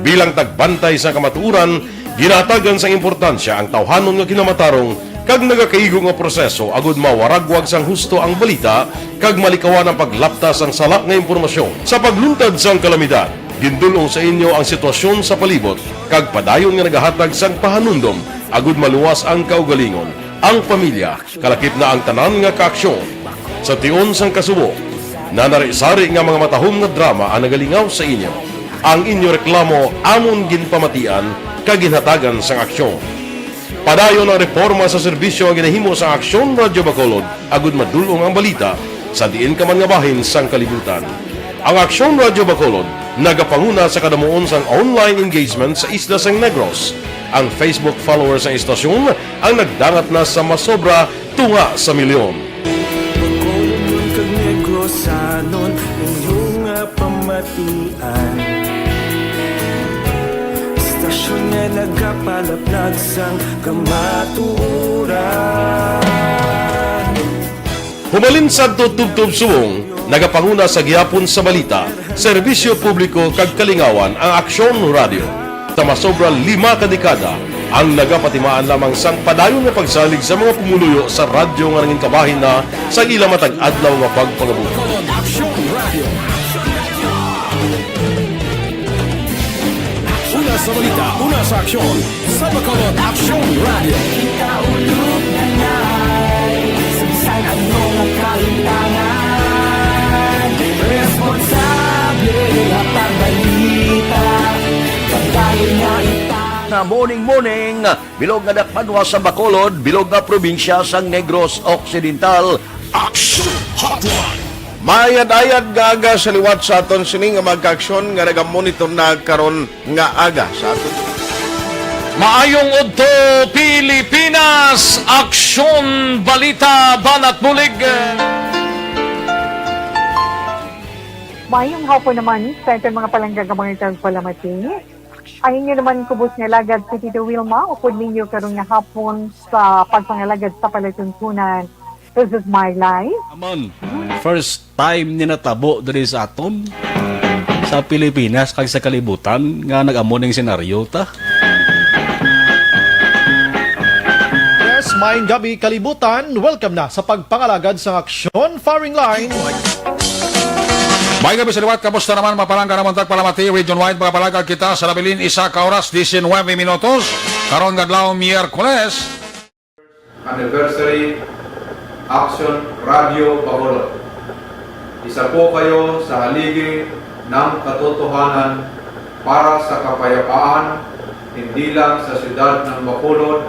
Bilang tagbantay sa kamatuuran, ginatagan sa importansya ang tawhanon nga kinamatarong kag nagakaigo nga proseso agud mawaragwag sang husto ang balita kag malikawan ang paglaptas ang sala nga impormasyon. Sa pagluntad sang kalamidad, gindulong sa inyo ang sitwasyon sa palibot kag padayon nga nagahatag sang pahanundom agud maluwas ang kaugalingon, ang pamilya, kalakip na ang tanan nga kaaksyon. Sa tion sang kasubo, nanari-sari nga mga matahom nga drama ang nagalingaw sa inyo. Ang inyo reklamo amon ginpamatian kag ginhatagan sang aksyon. Padayon ang reforma sa serbisyo ang ginahimo sa Aksyon Radio Bacolod agud madulong ang balita sa diin ka man nga bahin sang kalibutan. Ang Aksyon Radyo Bacolod nagapanguna sa kadamuon sang online engagement sa Isla San Negros. Ang Facebook followers ng istasyon ang nagdangat na sa masobra tunga sa milyon. Bacolod kag Negros anon inyong pamatian. Istasyon nga nagapalaplag sang kamatuuran. Humalin sa tutubtub suwong, nagapanguna sa gihapon sa balita, serbisyo publiko kag kalingawan ang Aksyon Radio. Tama sobra 5 kadekada ang nagapatimaan lamang sang padayon nga pagsalig sa mga pumuluyo sa radyo nga nanging kabahin na sa ila matag adlaw nga pagpangabuhi. Una sa balita, una sa aksyon, sa Bacolod Aksyon Radio. Ikaulog na na'y Sumsan ano ang kalintangan. Responsable ang pagbalita. Pagdayo na Na morning, bilog nga dakpanwa sa Bacolod, bilog nga probinsya sang Negros Occidental. Aksyon Hotline. Mayad-ayad nga aga sa liwat sa aton sini nga magka-aksyon nga nagamonitor na karon nga aga sa aton. Maayong udto Pilipinas, Aksyon Balita Banat Bulig. Mayong hapon naman sa itong mga palanggang mga palamati. Ay inyo naman kubos nga lagad si Tito Wilma, upod ninyo karong nga hapon sa pagpangalagad sa palatuntunan. This is my life. Amon, first time ni natabo diri sa aton sa Pilipinas kag sa kalibutan nga nag-amo ning senaryo ta. Yes, maayong gabi kalibutan. Welcome na sa pagpangalagad sa Aksyon Firing Line. May gabi sa liwat, kamusta naman mapalangga naman tagpalamati, region-wide mga palagag kita sa labilin isa ka oras, 19 minutos, karon gadlaw Miyerkules. Anniversary Aksyon Radio Bacolod. Isa po kayo sa haligi ng katotohanan para sa kapayapaan, hindi lang sa siyudad ng Bacolod,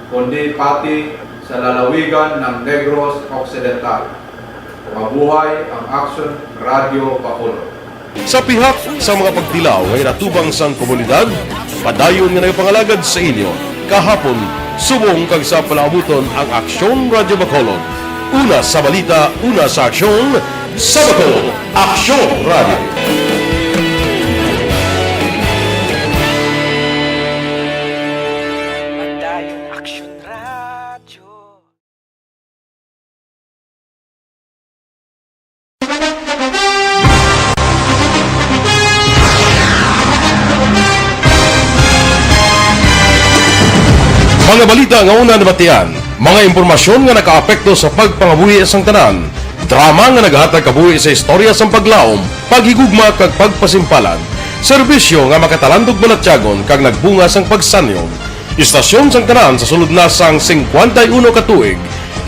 kundi pati sa lalawigan ng Negros Occidental. Mabuhay ang Aksyon Radio Bacolod. Sa pihak sa mga pagtilaw ay natubang sang komunidad, padayon nga nagpangalagad sa inyo. Kahapon, subong kag sa palaabuton ang Aksyon Radio Bacolod. Una sa balita, una sa aksyon, sa Bacolod, Aksyon Radio. Mga balita nga una nabatian, mga impormasyon nga nakaapekto sa pagpangabuhi sang tanan, drama nga naghatag kabuhi sa istorya sang paglaom, paghigugma kag pagpasimpalan, serbisyo nga makatalandog balatyagon kag nagbunga sang pagsanyon, istasyon sang tanan sa sulod na sang 51 ka tuig,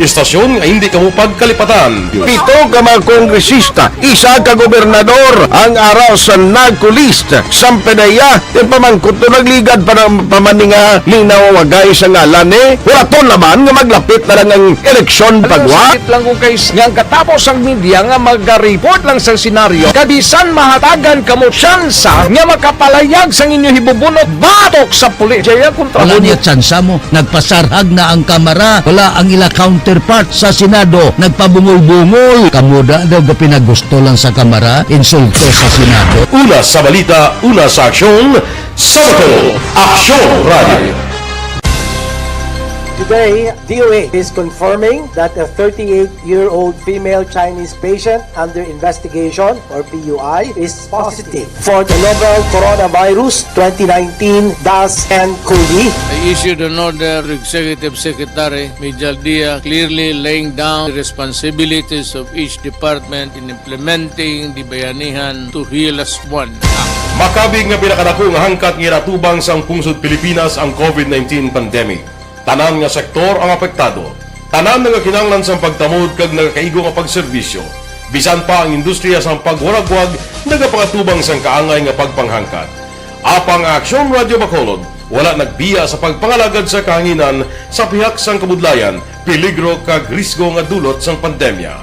istasyon nga hindi kamo pagkalipatan. 7 ka mga kongresista, 1 ka gobernador ang araw sa nagkulist sa PDEA yung pamangkot na nagligad para pamaninga linaw wagay sa ngalan wala to naman nga maglapit na lang ang eleksyon pagwa. Sakit lang ko guys nga katapos ang media nga mag-report lang sa senaryo kabisan mahatagan kamo tsansa nga makapalayag sang inyo hibubunot batok sa pulis. Jaya kontra Wala niya tsansa mo, nagpasarhag na ang kamera, wala ang ila counterpart sa Senado, nagpabungol-bungol. Kamuda daw ga pinagusto lang sa kamera, insulto sa Senado. Una sa balita, una sa aksyon, sa Bacolod, Aksyon Radio. Today, DOA is confirming that a 38-year-old female Chinese patient under investigation, or PUI, is positive for the novel coronavirus 2019-10-CoV. I issued an order to Executive Secretary Major Dia clearly laying down the responsibilities of each department in implementing the Bayanihan to Heal as One. Makabig nga pinakadako nga hangkat nga natubang sang pungsod Pilipinas ang COVID-19 pandemic. Tanan nga sektor ang apektado. Tanan nga kinahanglan sang pagtamod kag nagakaigo nga pagserbisyo. Bisan pa ang industriya sang pagwaragwag nagapangatubang sang kaangay nga pagpanghangkat. Apang Aksyon Radio Bacolod wala nagbiya sa pagpangalagad sa kahanginan sa pihak sang kabudlayan, peligro kag risgo nga dulot sang pandemya.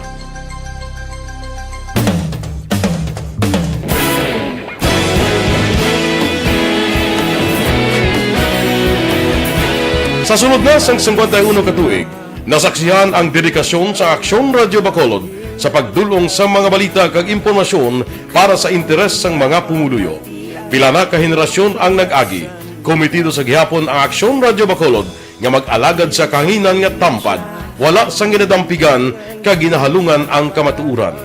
Sa sunod na sang 51 katuig, nasaksihan ang dedikasyon sa Aksyon Radio Bacolod sa pagdulong sa mga balita kag impormasyon para sa interes sang mga pumuluyo. Pila na ka henerasyon ang nag-agi, komitido sa gihapon ang Aksyon Radio Bacolod nga mag-alagad sa kahanginan nga tampad, wala sang ginadampigan kag ginahalungan ang kamatuuran.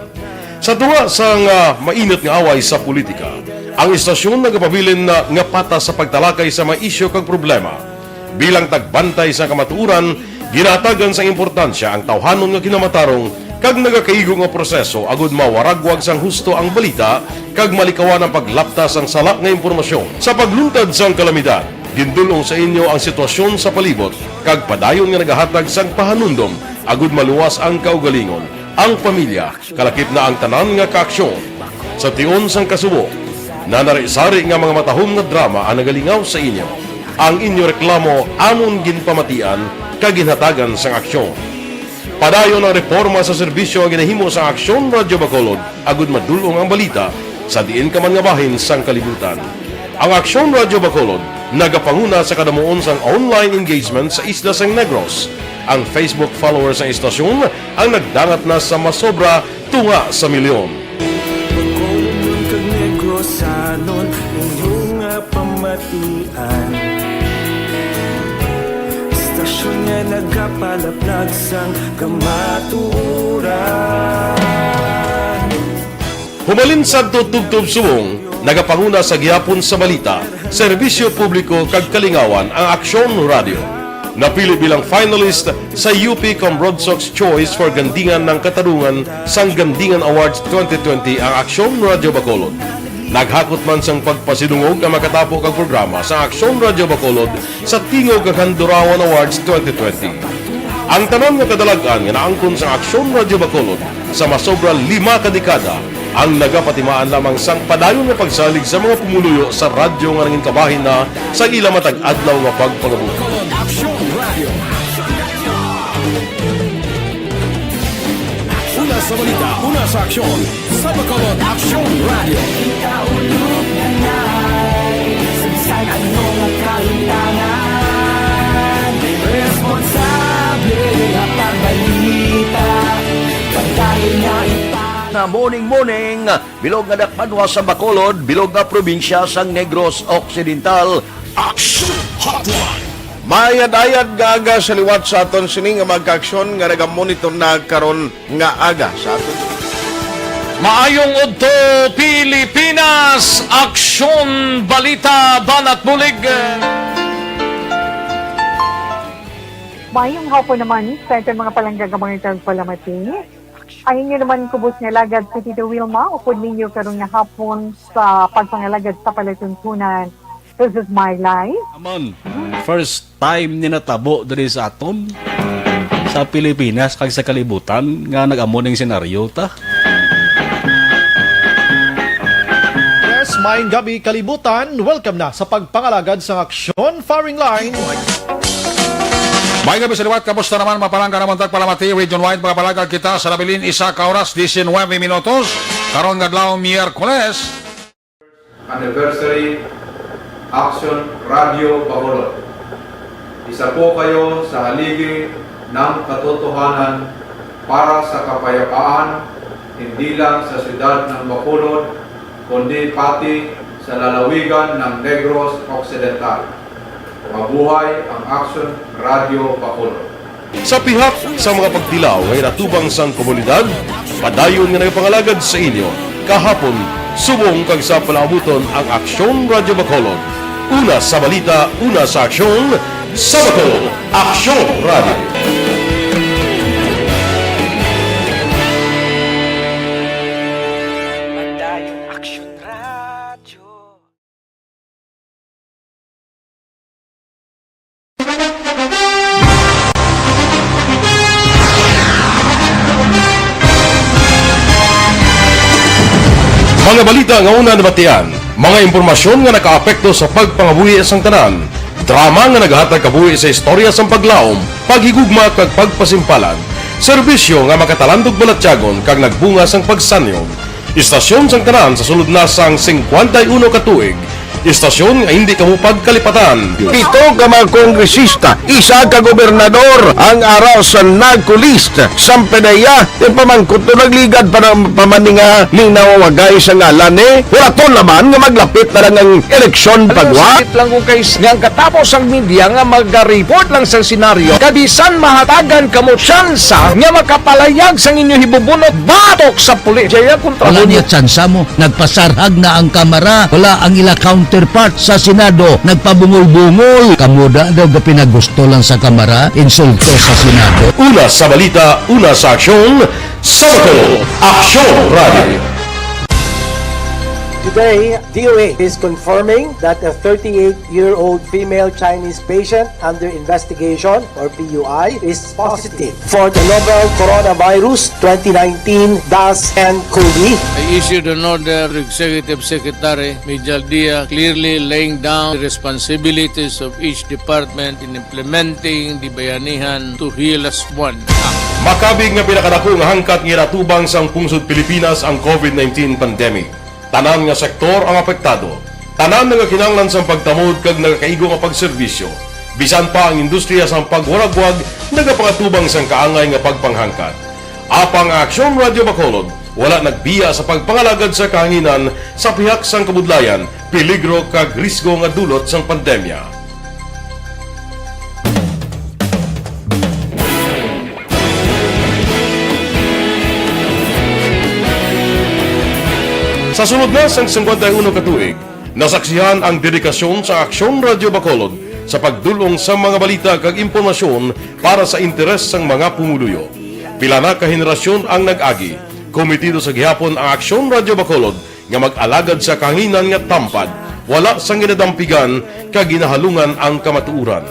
Sa tunga sang mainit nga away sa politika, ang istasyon nagapabilin na nga pata sa pagtalakay sa mga isyu kag problema. Bilang tagbantay sa kamatuuran, ginatagan sa importansya ang tawhanon nga kinamatarong kag nagakaigo nga proseso agud mawaragwag sang husto ang balita kag malikawan ang paglaptas ang sala nga impormasyon. Sa pagluntad sang kalamidad, gindulong sa inyo ang sitwasyon sa palibot kag padayon nga nagahatag sang pahanundom agud maluwas ang kaugalingon, ang pamilya, kalakip na ang tanan nga kaaksyon. Sa tion sang kasubo, nanari-sari nga mga matahom nga drama ang nagalingaw sa inyo. Ang inyo reklamo amon ginpamatian kag ginhatagan sang aksyon. Padayon ang reforma sa serbisyo ang ginahimo sa Aksyon Radio Bacolod agud madulong ang balita sa diin ka man nga bahin sang kalibutan. Ang Aksyon Radio Bacolod nagapanguna sa kadamuon sang online engagement sa isla sang Negros. Ang Facebook followers sa istasyon ang nagdangat na sa masobra tunga sa milyon. Bacolod kag Negros sanon inyong pamatian. Istasyon nga nagapalaplag sang kamaturan. Humalin sa tutugtog subong, nagapanguna sa gihapon sa balita, serbisyo publiko kag kalingawan ang Aksyon Radio. Napili bilang finalist sa UP Broadsox Choice for Gandingan ng Katarungan sang Gandingan Awards 2020 ang Aksyon Radio Bacolod. Naghakot man sang pagpasidungog ang makatapo kag programa sa Aksyon Radio Bacolod sa Tingog kag Handurawan Awards 2020. Ang tanan nga kadalagan nga naangkon sa Aksyon Radio Bacolod sa masobra 5 ka dekada ang nagapatimaan lamang sang padayon nga pagsalig sa mga pumuluyo sa radyo nga nangin kabahin na sa ila matag adlaw nga pagpangabuhi. Una sa balita, una sa aksyon, sa Bacolod Aksyon Radio. Ikaulog na na'y sagsag anong kahintangan. Responsable ang pagbalita, pagkain na na morning bilog nga dakpanwa sa Bacolod, bilog nga probinsya sang Negros Occidental. Action Hotline. Mayad-ayad nga aga sa liwat sa aton sining nga magkaaksyon nga nagamonitor na karon nga aga sa aton. Maayong udto Pilipinas, Aksyon Balita Banat Bulig. Mayong hapon naman sa ating mga palanggagamangitan palamati. Ay inyo naman kubos nga lagad si Tito Wilma, upod ninyo karong nga hapon sa pagpangalagad sa palatuntunan. This is my life. Amon, first time ni natabo diri sa aton sa Pilipinas kag sa kalibutan nga nag-amon ning senaryo ta. Yes, maayong gabi kalibutan. Welcome na sa pagpangalagad sa Aksyon Firing Line. May gabi sa liwat, kamusta naman mapalangga naman tagpalamati, region-wide mga palagag kita sa labilin isa ka oras, 19 minutos, karon ngadlaw Miyerkules. Anniversary Aksyon Radio Bacolod. Isa po kayo sa haligi ng katotohanan para sa kapayapaan, hindi lang sa siyudad ng Bacolod, kundi pati sa lalawigan ng Negros Occidental. Mabuhay ang Aksyon Radio Bacolod. Sa pihak sa mga pagtilaw ngay natubang sang komunidad, padayon nga nagapangalagad sa inyo, kahapon, subong kag sa palaabuton ang Aksyon Radio Bacolod. Una sa balita, una sa aksyon, sa Bacolod, Aksyon Radio. Mga balita nga una nabatian, mga impormasyon nga nakaapekto sa pagpangabuhi sang tanan, drama nga nagahatag kabuhi sa istorya sang paglaom, paghigugma kag pagpasimpalan, serbisyo nga makatalandog balatyagon kag nagbunga sang pagsanyog, istasyon sang tanan sa sulod na sang 51 katuig, Istasyon nga hindi kamupag kalipatan. Pito ka mga kongresista, isa ka gobernador ang araw sa nagkulist sa PDEA pamangkot to nagligad para pamaninga ning nawawagay sa ngalan ni wala to naman nga maglapit na lang ang eleksyon pagwa. Sakit lang ko guys nga katapos ang media nga mag-report lang sa senaryo kabisan mahatagan kamo tsansa nga makapalayag sa inyo hibubunot batok sa pulis. Jaya kontra Wala niya tsansa mo. Nagpasarhag na ang kamara. Wala ang ila counterpart sa Senado. Nagpabungol-bungol. Kamuda daw pinagusto lang sa kamara. Insulto sa Senado. Una sa balita, una sa aksyon, Sabado, Aksyon Radio. Today, DOA is confirming that a 38-year-old female Chinese patient under investigation, or PUI, is positive for the novel coronavirus 2019-10-CoV. I issued an order to Executive Secretary Mijal Dia clearly laying down the responsibilities of each department in implementing the Bayanihan to Heal as One Act. Makabig nga pinakadako nga hangkat nga natubang sang pungsod Pilipinas ang COVID-19 pandemic. Tanan nga sektor ang apektado. Tanan nga kinahanglan sang pagtamod kag nagakaigo nga pagserbisyo. Bisan pa ang industriya sang pagwaragwag nagapangatubang sang kaangay nga pagpanghangkat. Apang Aksyon Radio Bacolod wala nagbiya sa pagpangalagad sa kahanginan sa pihak sang kabudlayan, peligro kag risgo nga dulot sang pandemya. Sa sunod na sang 51 katuig, nasaksihan ang dedikasyon sa Aksyon Radio Bacolod sa pagdulong sa mga balita kag impormasyon para sa interes sang mga pumuluyo. Pila na ka henerasyon ang nag-agi, komitido sa gihapon ang Aksyon Radio Bacolod nga mag-alagad sa kahanginan nga tampad, wala sang ginadampigan kag ginahalungan ang kamatuuran.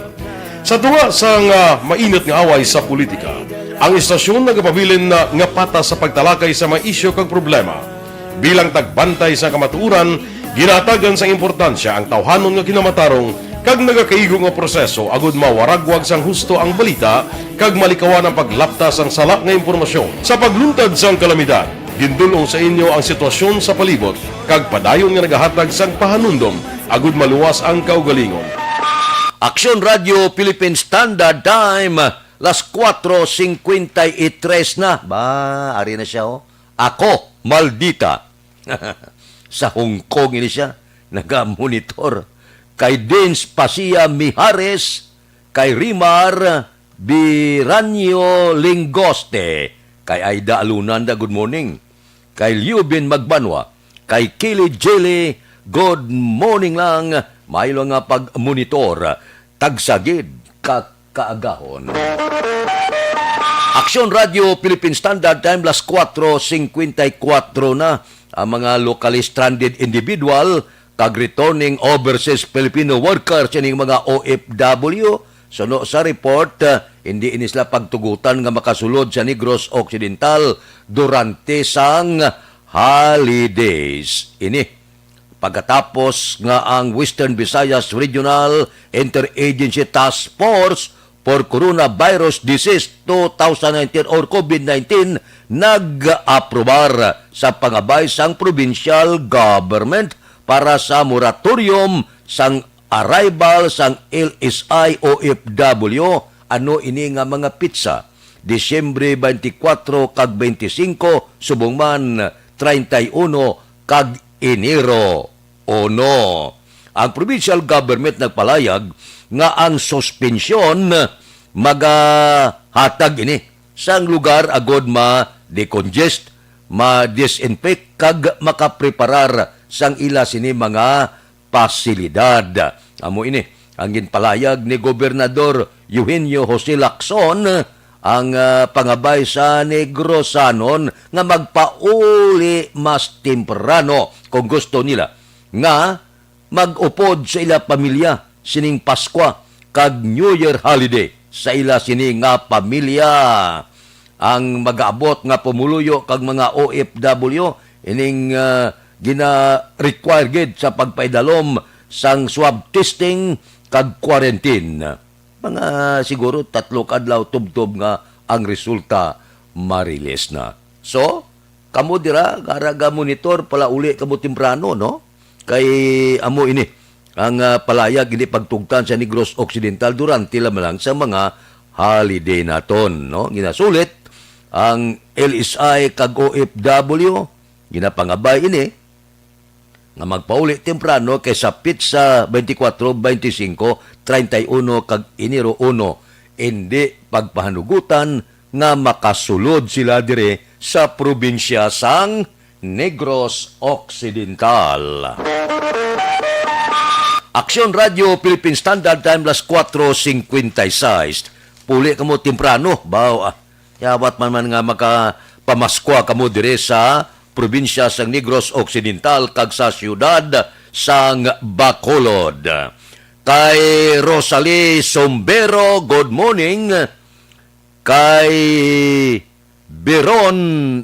Sa tunga sang mainit nga away sa politika, ang istasyon nagapabilin na nga patas sa pagtalakay sa mga isyu kag problema. Bilang tagbantay sa kamatuuran, ginatagan sa importansya ang tawhanon nga kinamatarong kag nagakaigo nga proseso agud mawaragwag sang husto ang balita kag malikawan ang paglaptas ang sala nga impormasyon. Sa pagluntad sang kalamidad, gindulong sa inyo ang sitwasyon sa palibot kag padayon nga nagahatag sang pahanundom agud maluwas ang kaugalingon. Aksyon Radio Philippine Standard Time, las 4:53 na. Ba, ari na siya oh. Ako, maldita. Sa Hong Kong ini siya, naga-monitor. Kay Dins Pasia Mijares, kay Rimar Biranyo Lingoste, kay Aida Alunanda, good morning. Kay Liubin Magbanwa, kay Kili Jelly, good morning lang. Maylo nga pag-monitor, tagsagid kaagahon. Aksyon Radio Philippine Standard Time, las 4:54 na. Ang mga locally stranded individual kag returning overseas Filipino workers ining mga OFW suno sa report hindi ini sila pagtugutan nga makasulod sa Negros Occidental durante sang holidays. Ini pagkatapos nga ang Western Visayas Regional Interagency Task Force for Coronavirus Disease 2019 or COVID-19 nag-aprobar sa pangabay sang provincial government para sa moratorium sang arrival sang LSI OFW ano ini nga mga pizza Disyembre 24 kag 25 subong man 31 kag Enero 1. Ang provincial government nagpalayag nga ang suspensyon magahatag ini sang lugar agod ma-decongest, ma-disinfect kag makapreparar sang ila sini mga pasilidad. Amo ini ang ginpalayag ni Gobernador Eugenio Jose Lacson ang pangabay sa Negrosanon nga magpauli mas temprano kung gusto nila nga mag-upod sa ila pamilya sining Paskwa kag New Year holiday sa ila sini nga pamilya. Ang mag-aabot nga pumuluyo kag mga OFW ining gina-require gid sa pagpaidalom sang swab testing kag quarantine. Mga siguro 3 adlaw tubtob nga ang resulta marilis na. So, kamo dira garaga monitor pala uli kamo temprano no? kay amo ini ang palayag hindi pagtugtan sa Negros Occidental durante lamang sa mga holiday naton, no? Ginasulit ang LSI kag OFW ginapangabay ini nga magpauli temprano kaysa pitsa 24, 25, 31 kag Enero 1 hindi pagpahanugutan nga makasulod sila dire sa probinsya sang Negros Occidental. Aksyon Radio Philippine Standard Time las 4:56. Puli kamo temprano, baw yawat man nga makapamaskwa kamo dire sa probinsya sang Negros Occidental kag sa siyudad sang Bacolod. Kay Rosalie Sombero, good morning. Kay Beron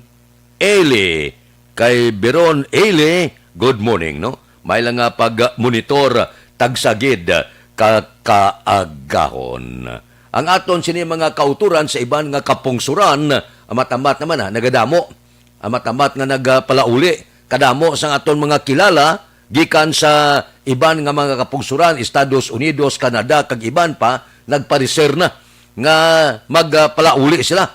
Ele, good morning, no? May lang nga pag-monitor tagsagid kakaagahon. Ang aton sini mga kauturan sa iban nga kapungsuran, amat-amat naman nagadamo. Amat-amat nga nagpalauli. Kadamo sa aton mga kilala, gikan sa iban nga mga kapungsuran, Estados Unidos, Canada, kag iban pa, nagpariser na nga magpalauli sila.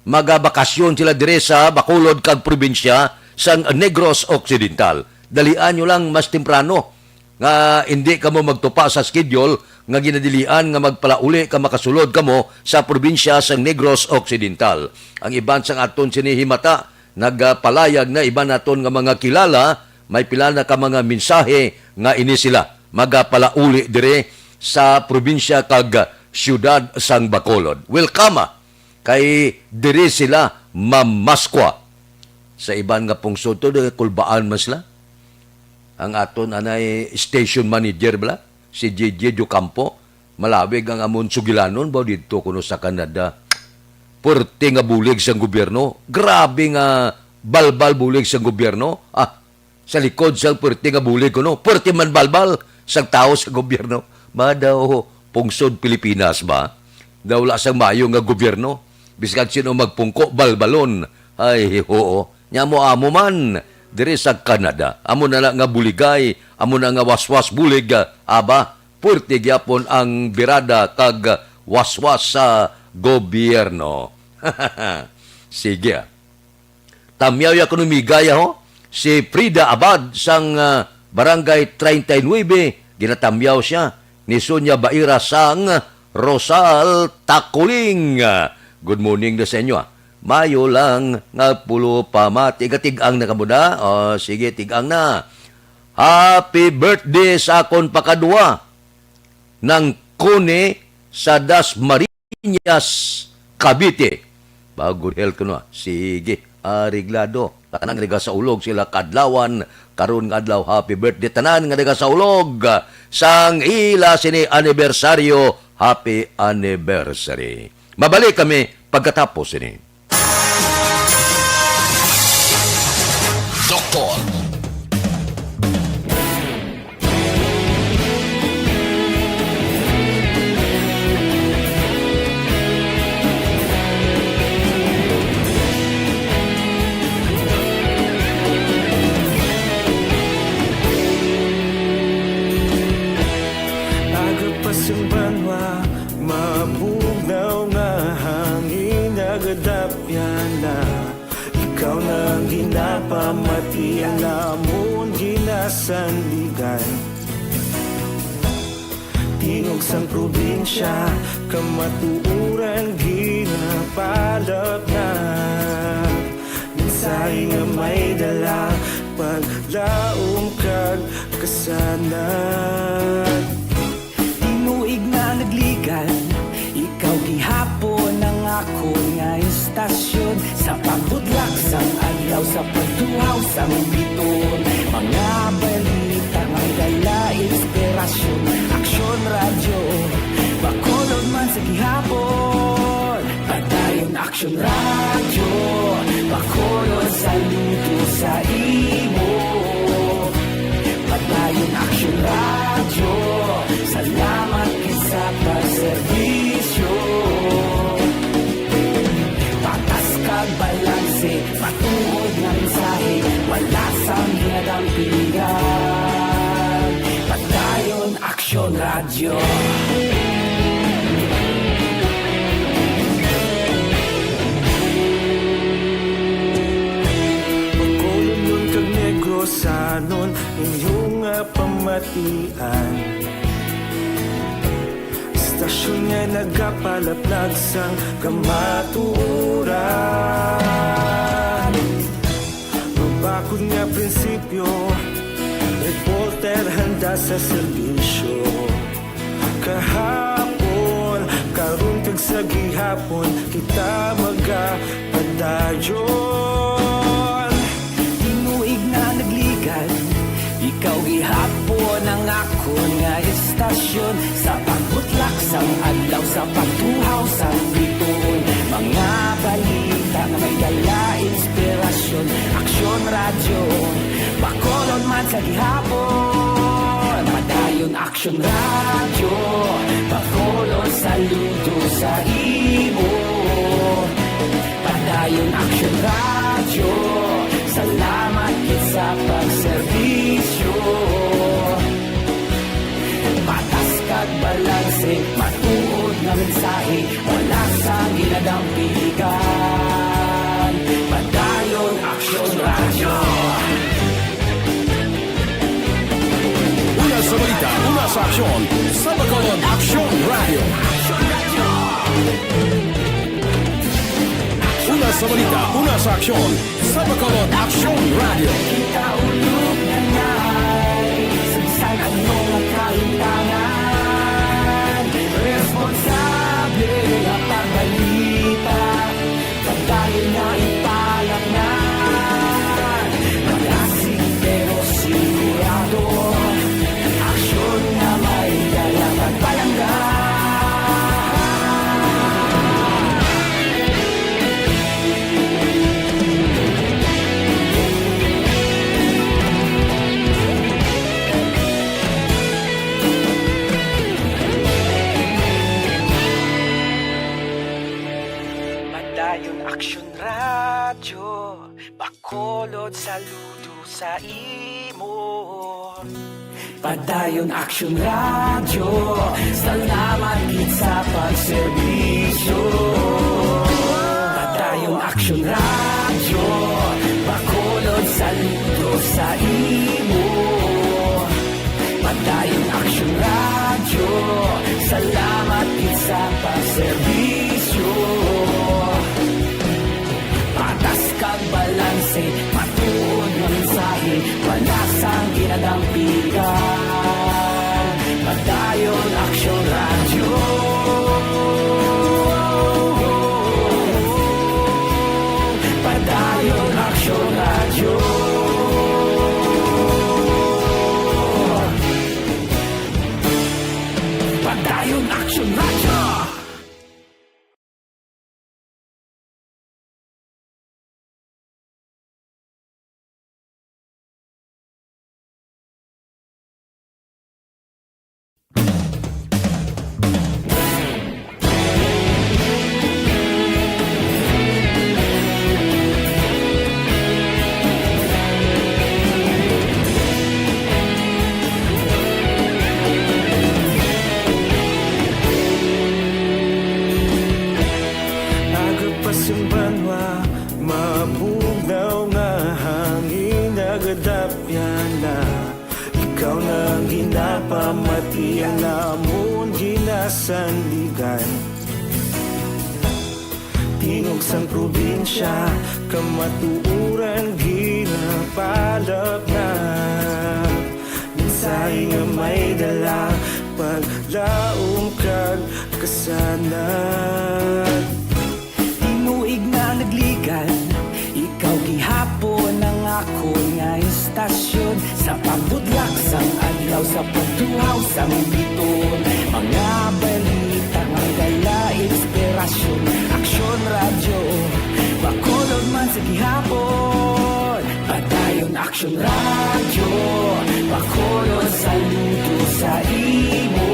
Magabakasyon sila dire sa Bacolod kag probinsya sang Negros Occidental. Dalian nyo lang mas temprano nga hindi kamo magtupa sa schedule nga ginadilian nga magpalauli ka makasulod kamo sa probinsya sang Negros Occidental. Ang iban sang aton sinihimata nagpalayag na iban naton nga mga kilala may pila na ka mga mensahe nga ini sila magpalauli dire sa probinsya kag siyudad sang Bacolod. Welcome kay dire sila mamaskwa sa iban nga pungsod to kulbaan man sila. Ang aton anay station manager bala si JJ Campo malawig ang amon sugilanon ba dito kuno sa Canada. Purti nga bulig sa gobyerno, grabe nga balbal bulig sa gobyerno. Sa likod sa purti nga bulig kuno, purti man balbal sa tao sa gobyerno. Madaw pungsod Pilipinas ba? Daw la sang mayo nga gobyerno. Bisag sino magpungko balbalon. Ay oo, nyamo amo man dire sa Canada. Amo na nga buligay, amo na nga waswas bulig, aba, purti gyapon ang birada kag waswas sa gobyerno. Sige. Tamyaw ya kuno migaya ho. Si Frida Abad sang Barangay 39, ginatamyaw siya ni Sonia Baira sang Rosal Takuling. Good morning na sa inyo. Mayo lang nga pulo pa matigatig-ang na kamuda. Sige, tigang na. Happy birthday sa akon pakadua ng Kone sa Dasmariñas, Cavite. Good health ko na. Sige, ariglado. Tanang nga sa ulog sila kadlawan. Karon nga adlaw, happy birthday. Tanan nga sa ulog. Sang ila sini anibersaryo. Happy anniversary. Mabalik kami pagkatapos ini. Doktor. Agapasang banwa, mabugnaw nga hangin agadapyan na. Ikaw nang ginapamati ang lamon ginasandigan. Tingog sang probinsya, kamatuuran ginapalap na. Minsay nga may dala, paglaom kag kasanat. Tinuig na nagligan, ikaw gihapon ang ako nga istasyon. Sa pagbudlak sang adlaw, sa pagtuhaw sang biton. Mga balita may dala inspirasyon. Aksyon radyo, Bacolod man sa gihapon. Padayon aksyon radyo, Bacolod saludo sa imo. Padayon aksyon radyo, salamat sa pagserbisyo. Patas kag balanse, patuod ng mensahe, wala sang hinadang pilihan. Radyo. Pagkulong nun kag negro sanon inyong pamatian. Istasyon nga nagapalaplag sang kamaturan. Mabakod nga prinsipyo, reporter handa sa serbisyo. Kahapon, karon kag sa gihapon, kita magapadayon. Tinuig na nagligan, ikaw gihapon ang ako nga istasyon. Sa pagbutlak sang adlaw, sa pagtuhaw sang bituon. Mga balita na may dala inspirasyon. Aksyon radyo, Bacolod man sa gihapon. Padayon aksyon radyo, Bacolod saludo sa imo. Padayon aksyon radyo, salamat kit sa pagserbisyo. Patas kag balanse, matuod na mensahe, wala sa ginadampigan. Padayon aksyon radyo. Una sa balita, una sa aksyon, sa Bacolod Action Radio. Una sa balita, una sa aksyon, sa Bacolod Action Radio. Kita ulog na ngay, sagsag ang mga kaintangan. Responsable ang pagbalita, pagdayon na ipalaknan. Malasig pero sigurado, aksyon na may dalang pagpalanggan. Padayon aksyon radyo, Bacolod saludo sa imo. Padayon aksyon radyo, salamat kit sa pagserbisyo. Padayon aksyon radyo, Bacolod saludo sa imo. Padayon aksyon radyo, salamat kit sa pagserbisyo. Patas kag balanse, matuod nga mensahe, wala sang ginadampigan. Padayon aksyon radyo. Padayon aksyon radyo. Padayon aksyon radyo. Agapasumbanwa, mabugnaw nga hangin nagadapyan na. Ikaw nang ginapamatian namon ginasandigan. Tingog sang probinsya, kamatuuran ginapalap na. Minsay nga may dala, paglaom kag kasanad. Tinuig na nagligan, ikaw gihapon ang ako nga istasyon. Sa pagbudlak sang adlaw, sa pagtuhaw sang biton. Mga balita nga dala inspirasyon. Aksyon radyo, Bacolod man sa gihapon. Padayon aksyon radyo, Bacolod saludo sa imo.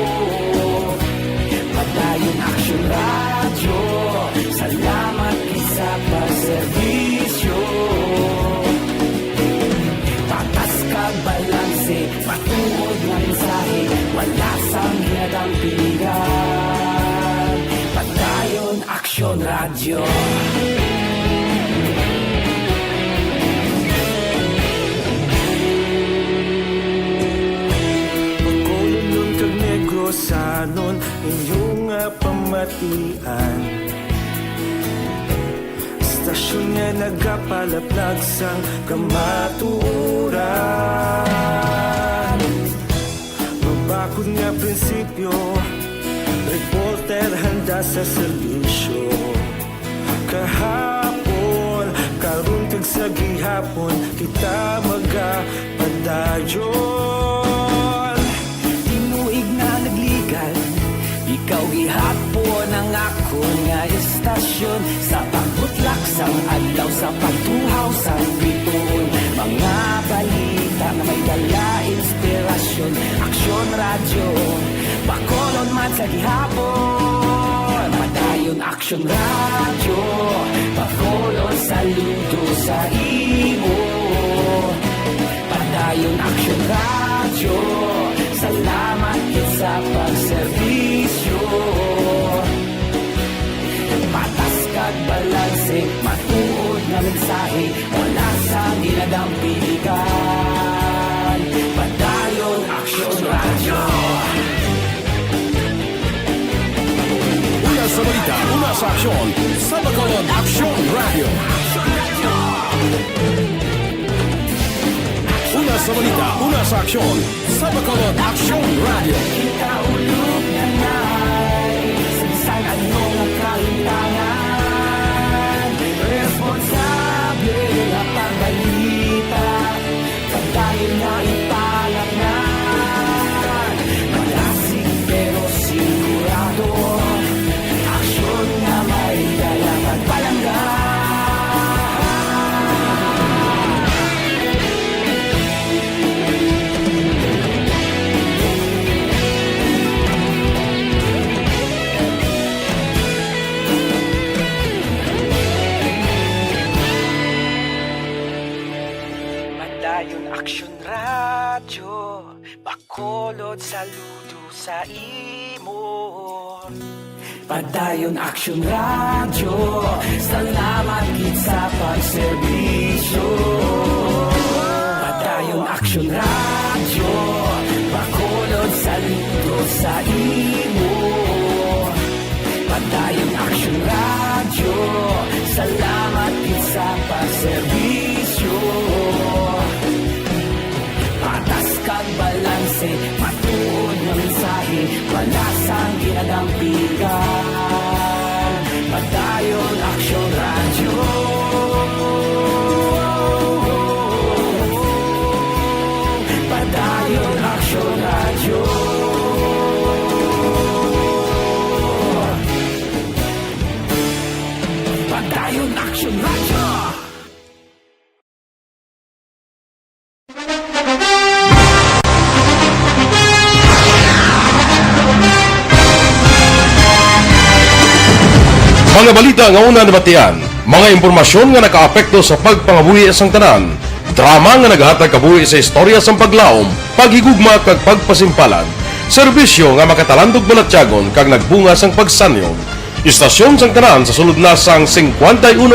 Padayon aksyon radyo, salamat sa pagserbisyo. Patas kag balanse, matuod nga mensahe, wala sang hinadang Radyo. Pagkulong kag negrosanon inyong pamatian. Stasyon nga nagapalaplag sang kamaturan. Mabakod nga prinsipyo, reporter handa sa serbisyo. Kahapon, karon kag sa gihapon, kita magapadayon. Tinuig na nagligan, ikaw gihapon ang ako nga istasyon. Sa pagbutlak sang adlaw, sa pagtuhaw sang bituon. Mga balita na may dala inspirasyon. Aksyon radyo, Bacolod man sa gihapon. Padayon aksyon radyo, Bacolod saludo sa imo. Padayon aksyon radyo, salamat sa pagserbisyo. Patas kag balanse, matuod na mensahe, wala sa nilagang pilikan. Padayon aksyon radyo. Una sa balita, una sa aksyon, sa Bacolod Action Radio. Una sa balita, una sa aksyon, sa Bacolod Action Radio. Kita ulog na na'y sagsang anong ang kalintangan. Responsable na pagbalita, pagdayon na ipalaknan. Malasig pero sigurado, aksyon na may dalang pagpalanggan. Padayon aksyon radyo, Bacolod saludo sa imo. Padayon aksyon radyo, salamat gid sa pagserbisyo. Padayon aksyon radyo, Bacolod saludo sa imo. Padayon aksyon radyo, salamat gid sa pagserbisyo. Patas kag balanse, matuod na mensahe, wala sang ginadampigan. Padayon aksyon radyo. Padayon aksyon radyo. Padayon aksyon radyo. Mga balita nga una nabatian, mga impormasyon nga nakaapekto sa pagpangabuhi sang tanan, drama nga naghatag kabuhi sa istorya sang paglaom, paghigugma kag pagpasimpalan, serbisyo nga makatalandog balatyagon kag nagbunga sang pagsanyon, istasyon sang tanan sa sulod na sang 51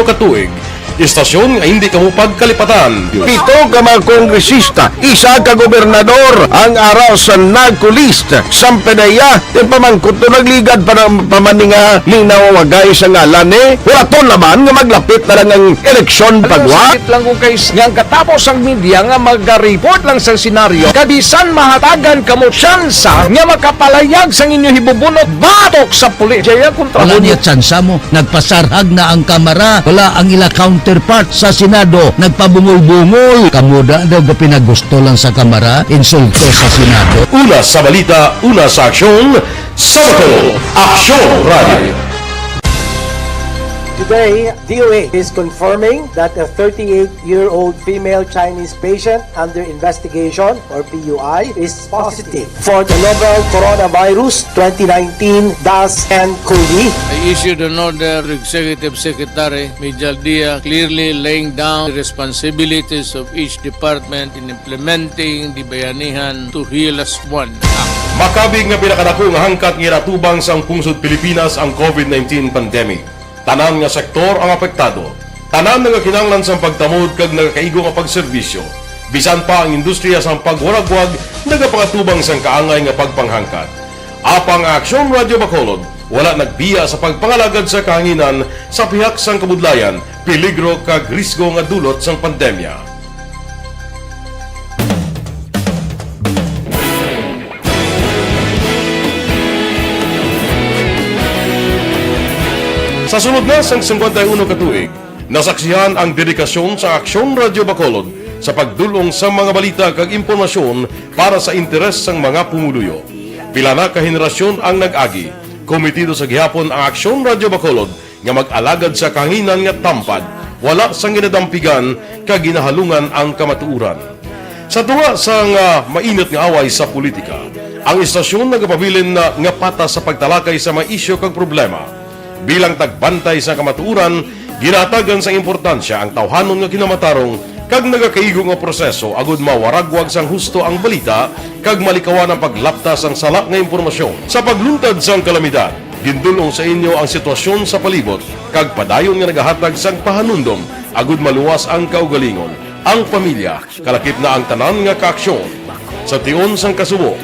katuig, istasyon nga hindi kamupag kalipatan. Pito ka mga kongresista, isa ka gobernador ang araw sa nagkulist sa PDEA yung pamangkot to nagligad para pamaninga linaw wagay sa ngalan wala to naman nga maglapit na lang ang eleksyon pagwa. Sakit lang kung kayo nga katapos ang media nga mag-report lang sa senaryo kabisan mahatagan kamo tsansa nga makapalayag sa inyo hibubunot batok sa pulis. Jaya kontra Wala niya tsansa mo. Nagpasarhag na ang kamera. Wala ang ila counterpart sa Senado. Nagpabungol-bungol. Kamuda daw ga pinagusto lang sa kamera. Insulto sa Senado. Una sa balita, una sa aksyon, sa Bacolod Action Radio. Today, DOA is confirming that a 38-year-old female Chinese patient under investigation, or PUI, is positive for the novel coronavirus 2019-nCoV. I issued an order to Executive Secretary Mijal Dia clearly laying down the responsibilities of each department in implementing the Bayanihan to Heal as One Act. Makabig nga pinakadako nga hangkat nga natubang sa pungsod Pilipinas ang COVID-19 pandemic. Tanan nga sektor ang apektado. Tanan nga kinahanglan sa pagtamod kag nagakaigo nga pagserbisyo. Bisan pa ang industriya sa pagwaragwag nagapangatubang sang kaangay nga pagpanghangkat. Apang Aksyon Radio Bacolod wala nagbiya sa pagpangalagad sa kahanginan sa pihak sang kabudlayan, peligro kag risgo nga dulot sang pandemya. Sa sunod na sang 51 katuig, nasaksihan ang dedikasyon sa Aksyon Radio Bacolod sa pagdulong sa mga balita kag impormasyon para sa interes sang mga pumuluyo. Pila na ka henerasyon ang nag-agi, komitido sa gihapon ang Aksyon Radio Bacolod nga mag-alagad sa kahanginan nga tampad, wala sang ginadampigan kag ginahalungan ang kamatuuran. Sa tunga sang mainit nga away sa politika, ang istasyon nagapabilin na nga patas sa pagtalakay sa mga isyu kag problema. Bilang tagbantay sa kamatuuran, ginatagan sa importansya ang tawhanon nga kinamatarong kag nagakaigo nga proseso agud mawaragwag sang husto ang balita kag malikawan ang paglaptas ang sala nga impormasyon. Sa pagluntad sang kalamidad, gindulong sa inyo ang sitwasyon sa palibot kag padayon nga nagahatag sang pahanundom agud maluwas ang kaugalingon. Ang pamilya, kalakip na ang tanan nga kaaksyon. Sa tion sang kasubo,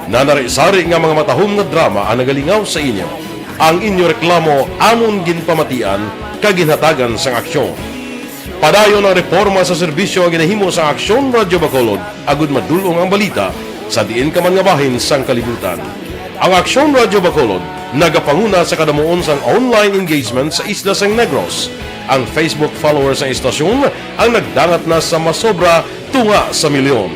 nanari-sari nga mga matahom nga drama ang nagalingaw sa inyo. Ang inyo reklamo amon ginpamatian kaginhatagan sang aksyon. Padayon ang reforma sa serbisyo ang ginahimo sa Aksyon Radio Bacolod agud madulong ang balita sa diin ka man nga bahin sang kalibutan. Ang Aksyon Radio Bacolod nagapanguna sa kadamuon sang online engagement sa Isla sang Negros. Ang Facebook followers sa istasyon ang nagdangat na sa masobra tunga sa milyon.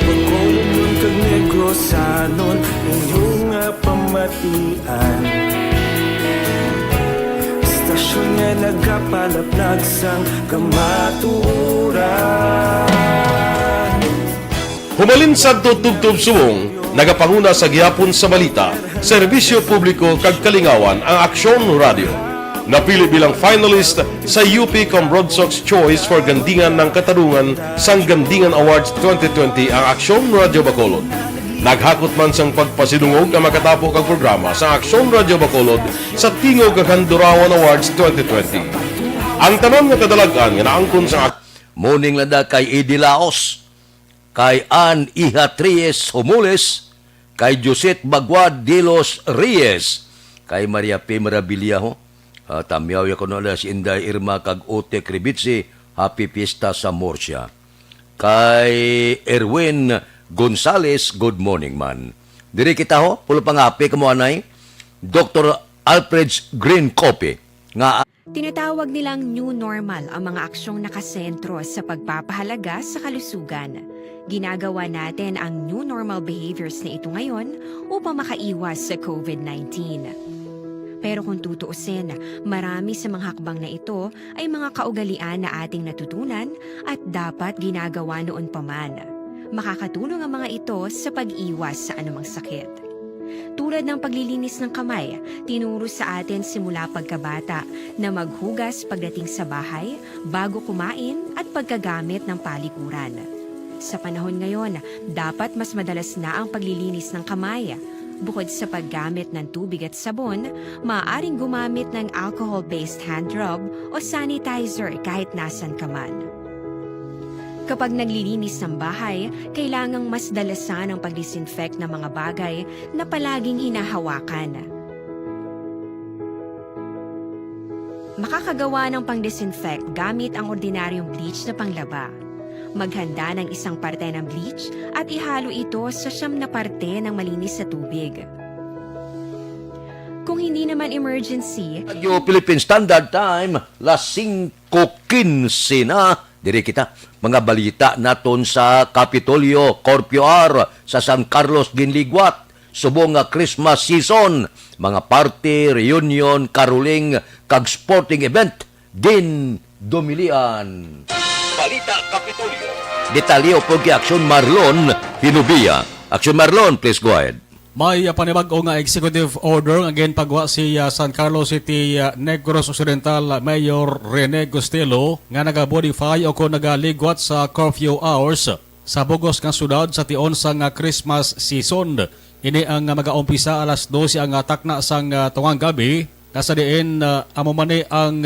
Bacolod kag Negros anon inyong pamatian. Stasyon nga nagapalaplag sang kamaturan. Humalin sa tutubtub suwong, nagapanguna sa gihapon sa balita, serbisyo publiko kag kalingawan ang Aksyon Radio. Napili bilang finalist sa UP Comrodsox Choice for Gandingan ng Katarungan sang Gandingan Awards 2020 ang Aksyon Radio Bacolod. Naghakot man sang pagpasidungog ang makatapo kang programa sa Aksyon Radio Bacolod sa Tingog kag Handurawan Awards 2020. Ang tanon nga kadalagan nga naangkon sa Muning lada kay Edi Laos, kay Ann Ihatriez Humules, kay Joset Bagwad de los Reyes, kay Maria P. Marabiliaho, tamyaw ya kono si Inday Irma kag Ote Kribitsi, happy fiesta sa Murcia. Kay Erwin Gonzales, good morning man. Diri kita ho, pulo pangapi kamo anay, Dr. Alfred's Green Coffee, nga tinatawag nilang new normal ang mga aksyong nakasentro sa pagpapahalaga sa kalusugan. Ginagawa natin ang new normal behaviors na ito ngayon upang makaiwas sa COVID-19. Pero kung tutuusin, marami sa mga hakbang na ito ay mga kaugalian na ating natutunan at dapat ginagawa noon pa man. Makakatulong ang mga ito sa pag-iwas sa anumang sakit. Tulad ng paglilinis ng kamay, tinuro sa atin simula pagkabata na maghugas pagdating sa bahay, bago kumain at pagkagamit ng palikuran. Sa panahon ngayon, dapat mas madalas na ang paglilinis ng kamay. Bukod sa paggamit ng tubig at sabon, maaaring gumamit ng alcohol-based hand rub o sanitizer kahit nasan ka man. Kapag naglilinis ng bahay, kailangang mas dalasan ang pag-disinfect ng mga bagay na palaging hinahawakan. Makakagawa ng pang-disinfect gamit ang ordinaryong bleach na panglaba. Maghanda ng isang parte ng bleach at ihalo ito sa 9 na parte ng malinis na tubig. Kung hindi naman emergency, Radio Philippine Standard Time, las 5:15 na. Diri kita, mga balita naton sa Kapitolyo, Corpio sa San Carlos, Ginliguat, subong nga Christmas season, mga party, reunion, caroling, kag sporting event, din dumilian. Balita Kapitolyo. Detalyo po kay Aksyon Marlon, Hinubia. Aksyon Marlon, please go ahead. May panibag-o nga executive order again pagwa si San Carlos City Negros Occidental Mayor Rene Costello nga naga-modify o kung nagaligwat sa curfew hours sa bugos nga syudad sa tion sang Christmas season. Ini ang mag-aumpisa alas 12 ang takna sang tuwang gabi Kasadiin amo mani ang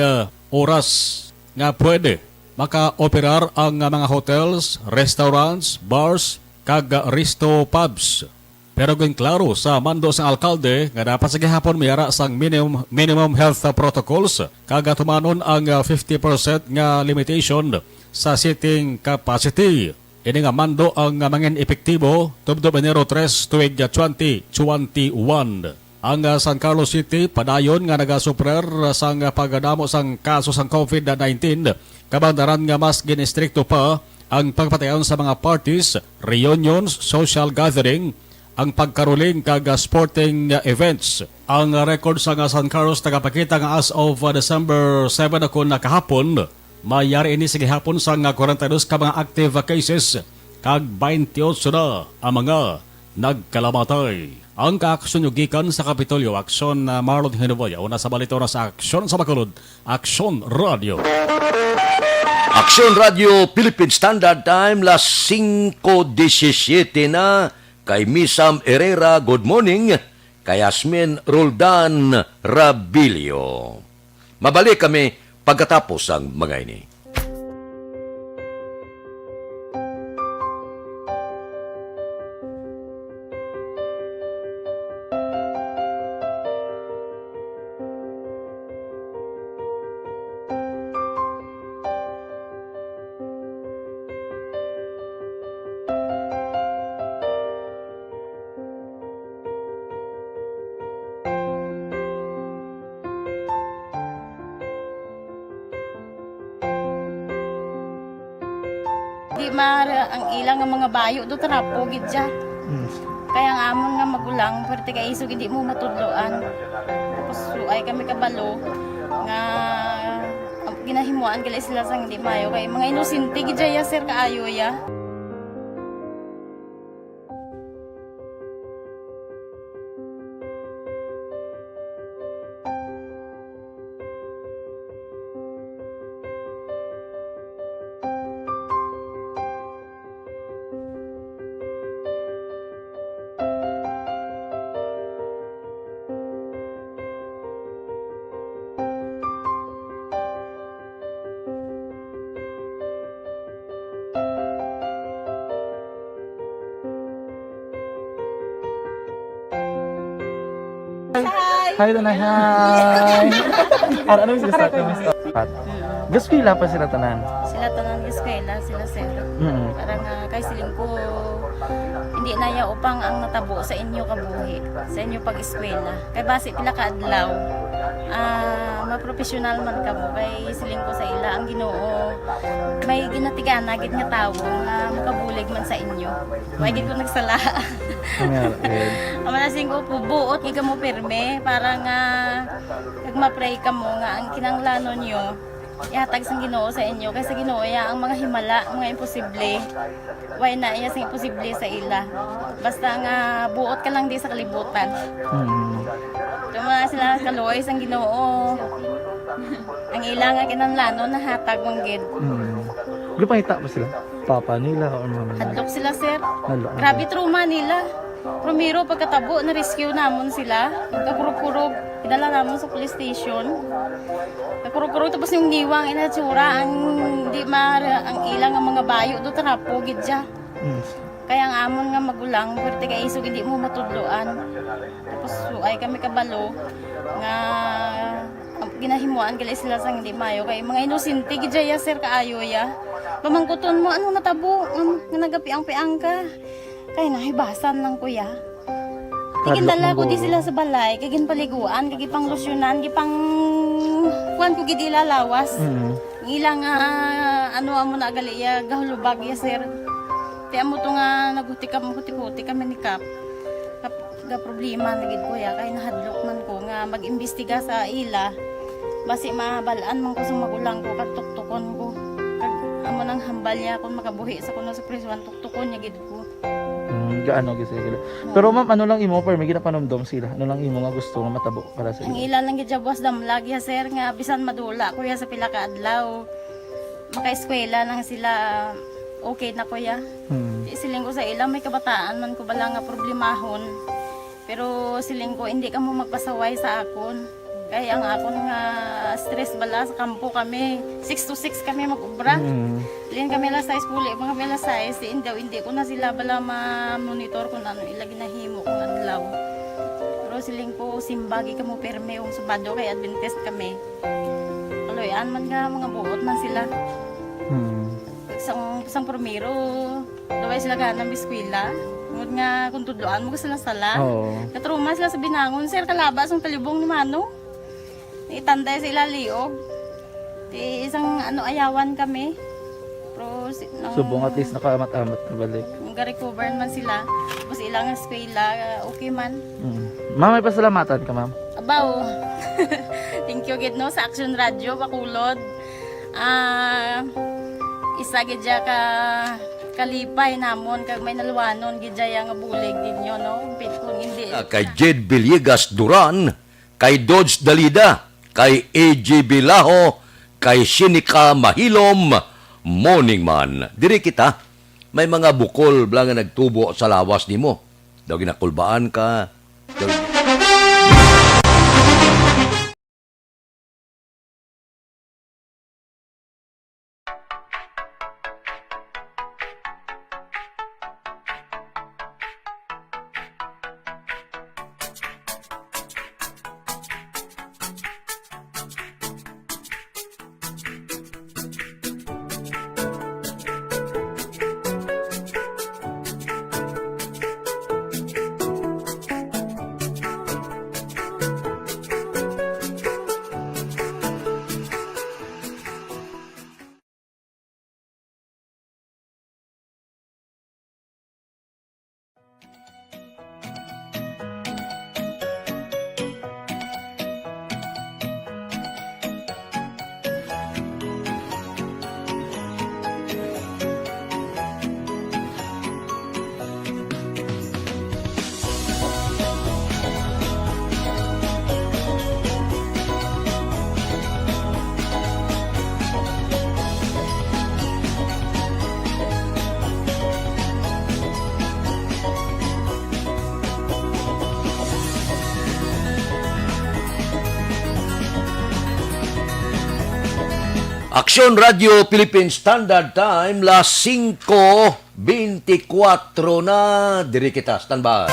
oras nga pwede maka-operar ang mga hotels, restaurants, bars, kag resto pubs. Pero kung klaro sa mando sa alkalde nga dapat sa gihapon mayara sang minimum health protocols kag tumanon ang 50% nga limitation sa seating capacity. Ini nga mando ang mangin epektibo tubdob Enero 3 tuig 2021. Ang San Carlos City padayon nga nagasuprer sang pagdamo sang kaso sang COVID-19 kabandaran nga mas ginistrikto pa ang pagpatayon sa mga parties, reunions, social gathering, ang pagkaruling kag sporting events. Ang record sa San Carlos tagapakita nga as of December 7 ako nakahapon, mayari ini sige hapon sa 42 ka mga active cases kag 28 na ang mga nagkalamatay. Ang kaaksyonyugikan sa Kapitolyo, Aksyon Marlon Hinovoya, una sa balito na sa Aksyon sa Bacolod, Aksyon Radio. Aksyon Radio Philippine Standard Time, las 5:17 na. Kay Misam Herrera, good morning. Kay Yasmin Roldan Rabilio. Mabalik kami pagkatapos ang mga ini. Di mara ang ilang nga mga bayo do trapo gid siya. Kaya nga amon nga magulang perti kay isog hindi mo matudloan. Tapos ay kami kabalo nga ginahimuan gali sila sang hindi mayo kay mga inosente gid ya sir kaayo ya. Hi, Tanay. Hi. Ano yung gusto natin? Gaskwila pa sila tanan. Sila tanan eskwela, sila sir. Parang kay siling ko hindi na ya upang ang natabo sa inyo kabuhi, sa inyo pag-eskwela. Kay base pila ka adlaw. Maprofessional man ka mo kay siling ko sa ila ang Ginoo. May ginatigana gid nga tawo nga makabulig man sa inyo. Way gid ko nagsala. Amanasing ko po buot gid mo pirme para nga kag ma-pray ka mo nga ang kinanglanon niyo ihatag sang Ginoo sa inyo kay sa Ginoo ya ang mga himala, mga imposible. Way na iya sang imposible sa ila. Basta nga buot ka lang di sa kalibutan. Tuma sila kaluoy sang Ginoo. Ang ila nga kinanglanon nahatag mong gid. Gipangita ba sila? Papa nila o mama nila? Hadlok sila sir. Grabe trauma nila. Primero pagkatabo na rescue namon sila. Nagkakurog-kurog, idala namon sa police station. Nagkurog-kurog tapos yung niwang inatsura ang di ang ilang ang mga bayo do trapo gid siya. Kaya ang amon nga magulang perti kay isog hindi mo matudloan. Tapos ay kami kabalo nga ginahimuan gali sila sang hindi mayo kay mga inosente gid ya sir kaayo ya. Pamangkuton mo ano natabo nga nagapiang-piang ka. Kaya nahibasan lang kuya. Kagindala ko di sila sa balay, kagin paliguan, kagipang losyonan, gipang kuan ko gid ilalawas. Ilang ano amo na gali ya gahulubag ya sir. Ti amo to nga naguti kami ni Kap. Ga problema na gid kuya kay nahadlok man ko nga mag-imbestiga sa ila. Basi mabalaan man ko sa magulang ko kag tuktukon ko. Kag amo nang hambal niya kung makabuhi sa kuno sa prison tuktukon niya gid ko. Gaano gid sila. Pero ma'am, ano lang imo per may ginapanomdom sila? Ano lang imo nga gusto nga matabo para sa ang ila lang gid buwas damlag ya sir nga bisan madula kuya sa pila ka adlaw. Maka-eskwela lang sila okay na kuya. Siling ko sa ila may kabataan man ko bala nga problemahon. Pero siling ko hindi ka mo magpasaway sa akon. Kaya ang akong stress bala sa kampo kami. 6 to 6 kami mag-ubra. Lin kami alas 6 puli, mga kami alas 6. Hindi ko na sila bala ma-monitor kung ano ilagi na himo kung anlaw. Pero siling po simbagi kamo perme yung subado kay Adventist kami. Kaloyan man nga mga buot man sila. Isang primero, daway sila ganang biskwila. Ngod nga kung tudloan mo sila sala. Katruma sila sa binangon, sir kalabas ang talibong ni Mano. Itanday sila liog. Isang ayawan kami. Pero Subong at least nakaamat-amat na balik. Ga-recover man sila. Tapos ilang eskwela, okay man. Ma'am, may pasalamatan ka, ma'am? Abaw. Thank you gid no sa Action Radio Bacolod. Isa gidya ka kalipay namon kag may naluwanon gidya nga bulig dinyo no. Kung hindi Kay Jed Villegas Duran, kay Dodge Dalida, kay A.G. Bilaho, kay Sinika Mahilom, Morning Man. Diri kita, may mga bukol blang nga nagtubo sa lawas nimo. Daw ginakulbaan ka. Aksyon Radio Philippine Standard Time, las 5:24 na. Diri kita, standby.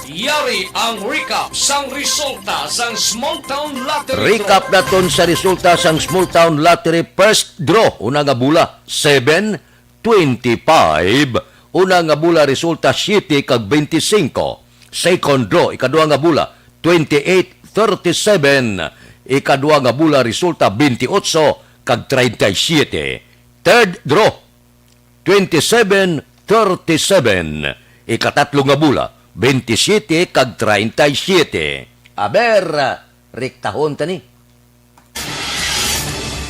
Yari ang recap sang resulta sang Small Town Lottery. Recap naton sa resulta sang Small Town Lottery first draw. Una nga bula, 7-25. Una nga bula, resulta 7 kag 25. Second draw, ikadua nga bula, 28-37. Ikadua nga bula, resulta 28 kag 37. Third draw, 27-37. Ikatatlo nga bula, 27 kag 37. Aber, riktahon tani.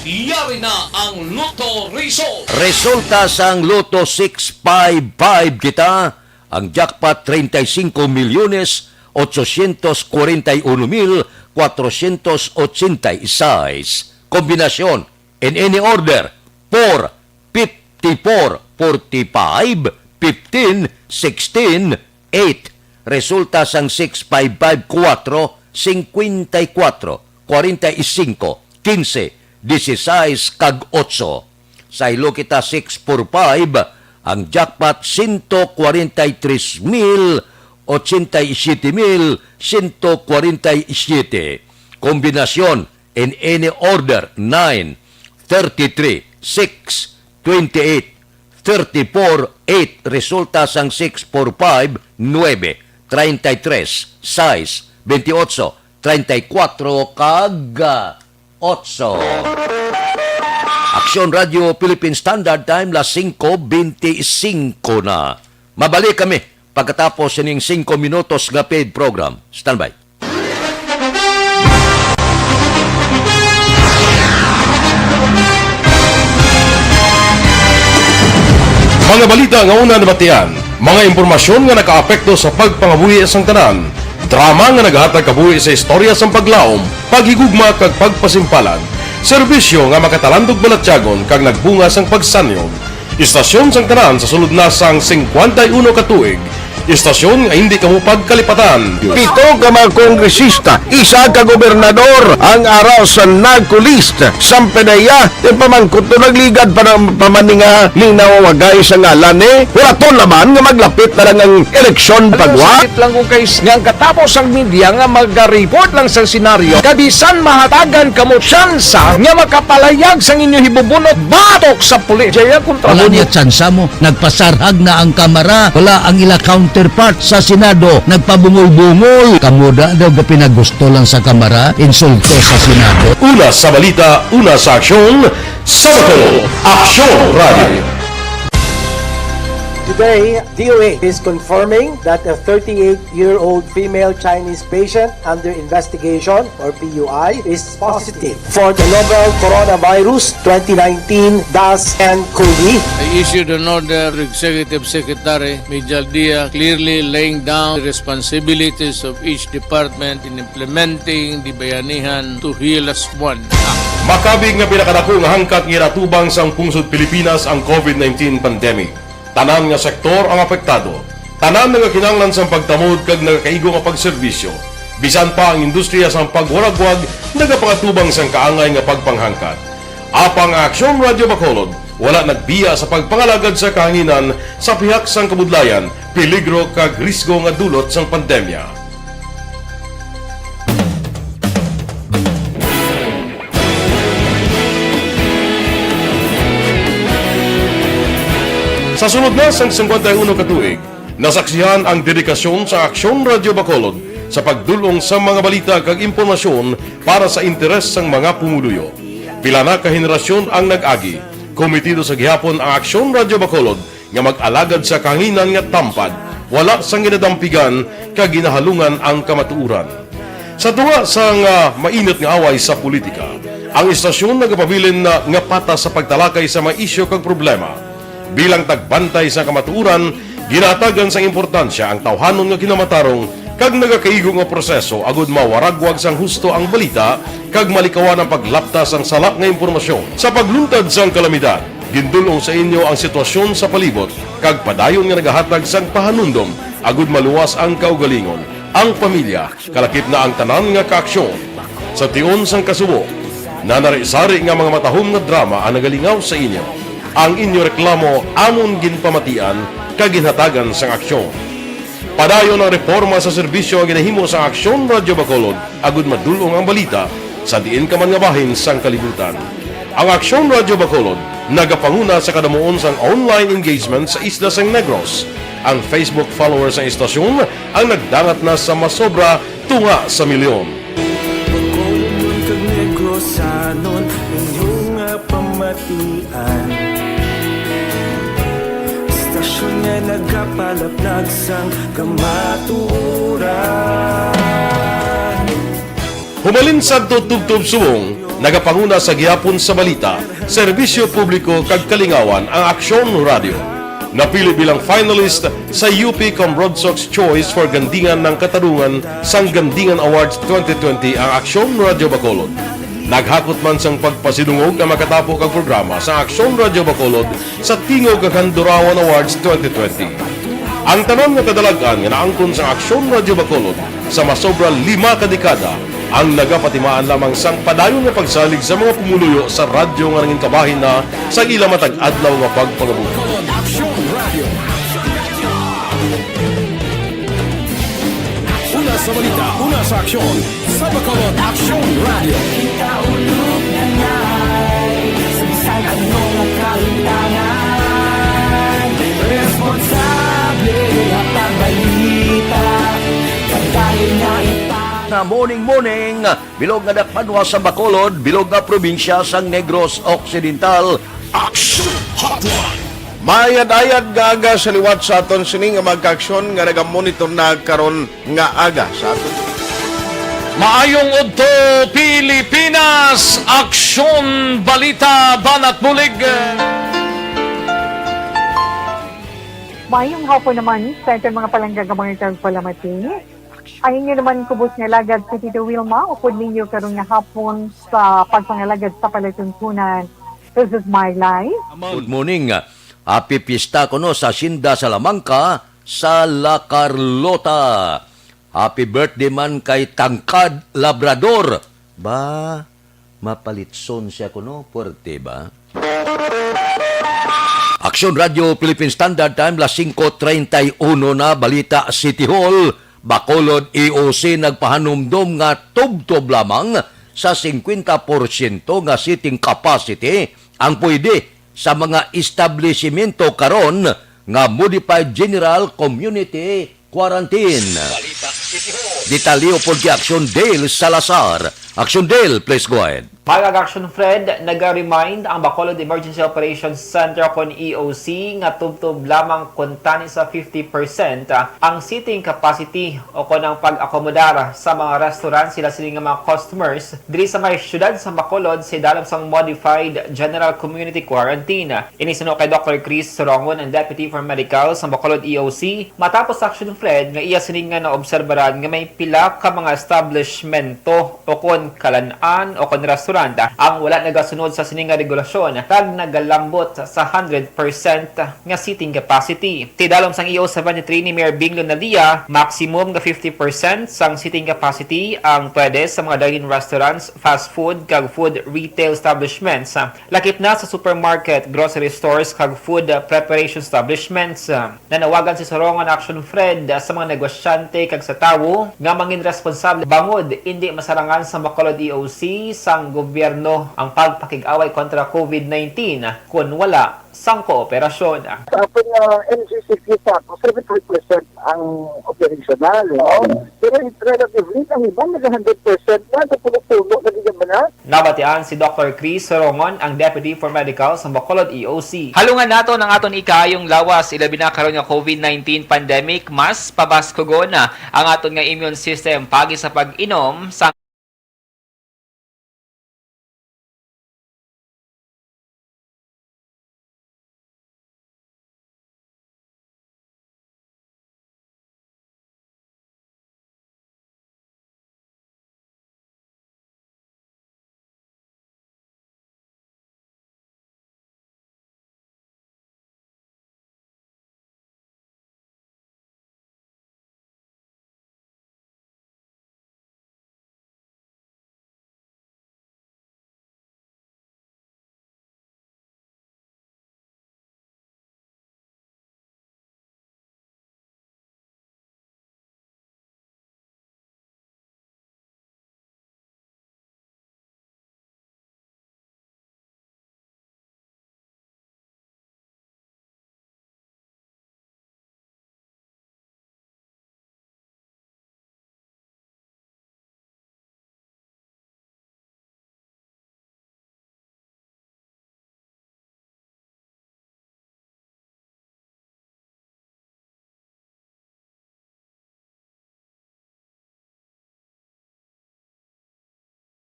Yari na ang Lotto result. Resulta sang Lotto 655 kita. Ang jackpot 35,841,486. Kombinasyon in any order 4, 54, 45, 15, 16, 8. Resulta sang 655 4, 54, 45, 15, 16 kag 8. Sa ilo kita 645, ang jackpot 147,087,147. Kombinasyon in any order 9, 33, 6, 28, 34, 8. Resulta sang 645, 9, 33, 6, 28, 34 kag 8. Aksyon Radio Philippine Standard Time, las 5:25 na. Mabalik kami pagkatapos sining 5 minutos nga paid program. Standby. Mga balita nga una nabatian, mga impormasyon nga nakaapekto sa pagpangabuhi sang tanan, drama nga naghatag kabuhi sa istorya sang paglaom, paghigugma kag pagpasimpalan, serbisyo nga makatalandog balatyagon kag nagbunga sang pagsanyog, istasyon sang tanan sa sulod na sang 51 ka tuig, Istasyon nga hindi kamupag kalipatan. 7 ka mga kongresista, 1 ka gobernador ang araw sa nagkulist sa PDEA ti pamangkot to nagligad para pamaninga ning nawawagay sa ngalan ni wala to naman nga maglapit na lang ang eleksyon pagwa. Lang kung guys nga katapos ang media nga mag-report lang sa senaryo kabisan mahatagan kamo tsansa nga makapalayag sa inyo hibubunot batok sa pulis. Jaya kontra Wala niya tsansa mo. Nagpasarhag na ang kamara. Wala ang ila counterpart sa Senado. Nagpabungol-bungol. Kamuda daw pinagusto lang sa kamara. Insulto sa Senado. Una sa balita, una sa aksyon, Sabado, Aksyon Radio. Today, DOA is confirming that a 38-year-old female Chinese patient under investigation, or PUI, is positive for the novel coronavirus 2019-nCoV. I issued an order to Executive Secretary Major Dia clearly laying down the responsibilities of each department in implementing the Bayanihan to Heal as One Act. Makabig nga pinakadako nga hangkat nga natubang sang pungsod Pilipinas ang COVID-19 pandemic. Tanan nga sektor ang apektado. Tanan nga kinahanglan sang pagtamod kag nagakaigo nga pagserbisyo. Bisan pa ang industriya sang pagwaragwag nagapangatubang sang kaangay nga pagpanghangkat. Apang Aksyon Radio Bacolod wala nagbiya sa pagpangalagad sa kahanginan sa pihak sang kabudlayan, peligro kag risgo nga dulot sang pandemya. Sa sunod na sang 51 katuig, nasaksihan ang dedikasyon sa Aksyon Radio Bacolod sa pagdulong sa mga balita kag impormasyon para sa interes sang mga pumuluyo. Pila na ka henerasyon ang nag-agi, komitido sa gihapon ang Aksyon Radio Bacolod nga mag-alagad sa kahanginan nga tampad, wala sang ginadampigan kag ginahalungan ang kamatuuran. Sa tunga sang mainit nga away sa politika, ang istasyon nagapabilin na nga patas sa pagtalakay sa mga isyu kag problema. Bilang tagbantay sa kamatuuran, ginatagan sa importansya ang tawhanon nga kinamatarong kag nagakaigo nga proseso agud mawaragwag sang husto ang balita kag malikawan ang paglaptas ang salak nga impormasyon. Sa pagluntad sang kalamidad, gindulong sa inyo ang sitwasyon sa palibot kag padayon nga nagahatag sang pahanundom agud maluwas ang kaugalingon, ang pamilya, kalakip na ang tanan nga kaaksyon. Sa tion sang kasubo, nanari-sari nga mga matahom nga drama ang nagalingaw sa inyo. Ang inyo reklamo amon ginpamatian kag ginhatagan sang aksyon. Padayon ang reforma sa serbisyo ang ginahimo sa Aksyon Radio Bacolod agud madulong ang balita sa diin ka man nga bahin sang kalibutan. Ang Aksyon Radio Bacolod nagapanguna sa kadamuon sang online engagement sa isla sang Negros. Ang Facebook followers sa istasyon ang nagdangat na sa masobra tunga sa milyon. Bacolod kag Negros anon inyong pamatian. Istasyon nga nagapalaplag sang kamaturan. Humalin sa tutubtub subong, nagapanguna sa gihapon sa balita, serbisyo publiko kag kalingawan ang Aksyon Radio. Napili bilang finalist sa UP Broadsox Choice for Gandingan ng Katarungan sang Gandingan Awards 2020 ang Aksyon Radio Bacolod. Naghakot man sang pagpasidungog ang makatapo kang programa sa Aksyon Radio Bacolod sa Tingog kag Handurawan Awards 2020. Ang tanon nga kadalagan nga naangkon sa Aksyon Radio Bacolod sa masobra 5 ka dekada ang nagapatimaan lamang sang padayon nga pagsalig sa mga pumuluyo sa radyo nga nangin kabahin na sa ila matag adlaw nga pagpangabuhi. Una sa balita, una sa aksyon, sa Bacolod Aksyon Radio. Ikaulog na ngay, sa bisan anong nakalintangan. Responsable at pagbalita, pagdahil na na morning, bilog nga dakpanwa sa Bacolod, bilog nga probinsya sang Negros Occidental. Action Hotline! Mayad-ayad nga aga sa liwat sa aton sining nga magkaaksyon nga nagamonitor na karon nga aga sa aton. Maayong udto Pilipinas, Aksyon Balita Banat Bulig. Mayong hapon naman sa ating mga palanggagamang itang palamati. Ayun nyo naman kubos nga lagad sa Tito Wilma, upod ninyo karong nga hapon sa pagpangalagad sa palatuntunan. This is my life. Good morning. Happy Pista ko no sa Sinda Salamanca, sa La Carlota. Happy birthday man kay Tangkad Labrador. Ba, mapalitson siya kuno, puwerte ba? Aksyon Radio Philippine Standard Time, las 5:31 na, balita City Hall. Bacolod EOC nagpahanumdom nga tubtob lamang sa 50% nga seating capacity ang pwede sa mga establishmento karon nga modified general community quarantine. Detalyo po kay Action Dale Salazar. Action Dale, please go ahead. Mag-action Fred, nag-remind ang Bacolod Emergency Operations Center kon EOC nga tubtob lamang kuntani sa 50% ang seating capacity o kon ang pag-akomodar sa mga restaurant sila nga mga customers diri sa may syudad sa Bacolod sa dalom sang modified general community quarantine. Inisino kay Dr. Chris Sorongon, ang Deputy for Medical sa Bacolod EOC, matapos Action Fred nga iya sining nga naobserbaran nga may pila ka mga establishmento o kon kalan-an o kon restaurant ang wala nagasunod sa sining nga regulasyon kag nagalambot sa 100% nga seating capacity. Tidalom sang EO 73 ni Mayor Binglo Nadia, maximum nga 50% sang seating capacity ang pwede sa mga dine-in restaurants, fast food kag food retail establishments. Lakip na sa supermarket, grocery stores kag food preparation establishments. Nanawagan si Sorongon Action Fred sa mga negosyante kag sa tawo nga mangin responsable bangod hindi masarangan sa Bacolod EOC sang gobyerno ang pagpakig-away kontra COVID-19 kung wala sang kooperasyon. Sa ating NGCQ pa, 75% ang operational. Pero relatively, ang ibang nag-100% na, puno-puno na din ba na? Nabatian si Dr. Chris Sorongon, ang Deputy for Medical sa Bacolod EOC. Halungan nato ng aton ikayong lawas, ilabi na karon nga COVID-19 pandemic, mas pabaskogon na ang aton nga immune system pagi sa pag-inom sa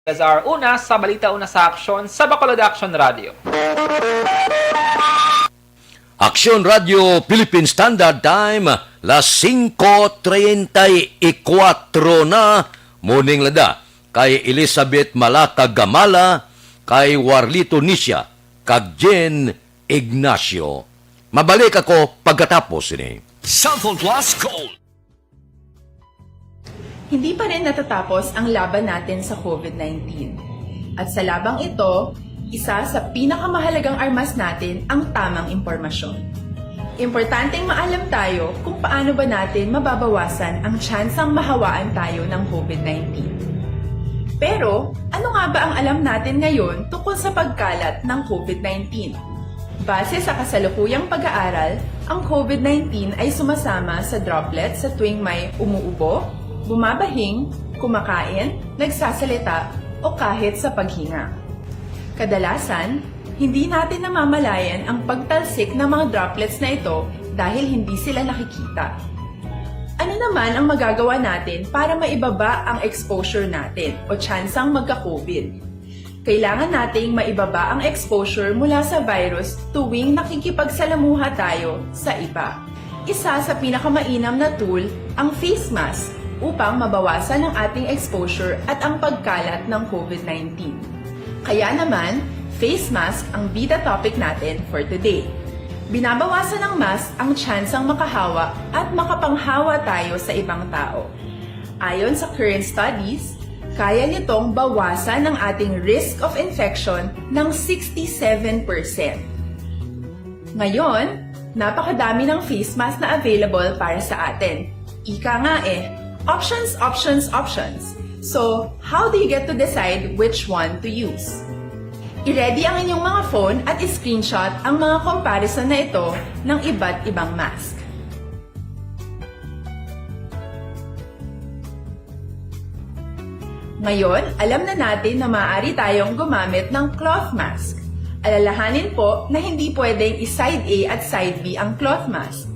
Gazar una sa balita una sa aksyon sa Bacolod Action Radio. Action Radio Philippine Standard Time, las 5:34 na, morning lada, kay Elizabeth Malata Gamala, kay Warlito Nisha, kag Jen Ignacio. Mabalik ako pagkatapos ini. Cellphone Plus Gold. Hindi pa rin natatapos ang laban natin sa COVID-19. At sa labang ito, isa sa pinakamahalagang armas natin ang tamang impormasyon. Importanteng maalam tayo kung paano ba natin mababawasan ang tsansang mahawaan tayo ng COVID-19. Pero, ano nga ba ang alam natin ngayon tungkol sa pagkalat ng COVID-19? Base sa kasalukuyang pag-aaral, ang COVID-19 ay sumasama sa droplets sa tuwing may umuubo, bumabahing, kumakain, nagsasalita, o kahit sa paghinga. Kadalasan, hindi natin namamalayan ang pagtalsik ng mga droplets na ito dahil hindi sila nakikita. Ano naman ang magagawa natin para maibaba ang exposure natin o tsansang magka-COVID? Kailangan nating maibaba ang exposure mula sa virus tuwing nakikipagsalamuha tayo sa iba. Isa sa pinakamainam na tool ang face mask upang mabawasan ang ating exposure at ang pagkalat ng COVID-19. Kaya naman, face mask ang bida topic natin for today. Binabawasan ng mask ang tsansang makahawa at makapanghawa tayo sa ibang tao. Ayon sa current studies, kaya nitong bawasan ang ating risk of infection ng 67%. Ngayon, napakadami ng face mask na available para sa atin. Ika nga options, options, options. So, how do you get to decide which one to use? I-ready ang inyong mga phone at i-screenshot ang mga comparison na ito ng iba't ibang mask. Ngayon, alam na natin na maaari tayong gumamit ng cloth mask. Alalahanin po na hindi pwedeng i-side A at side B ang cloth mask.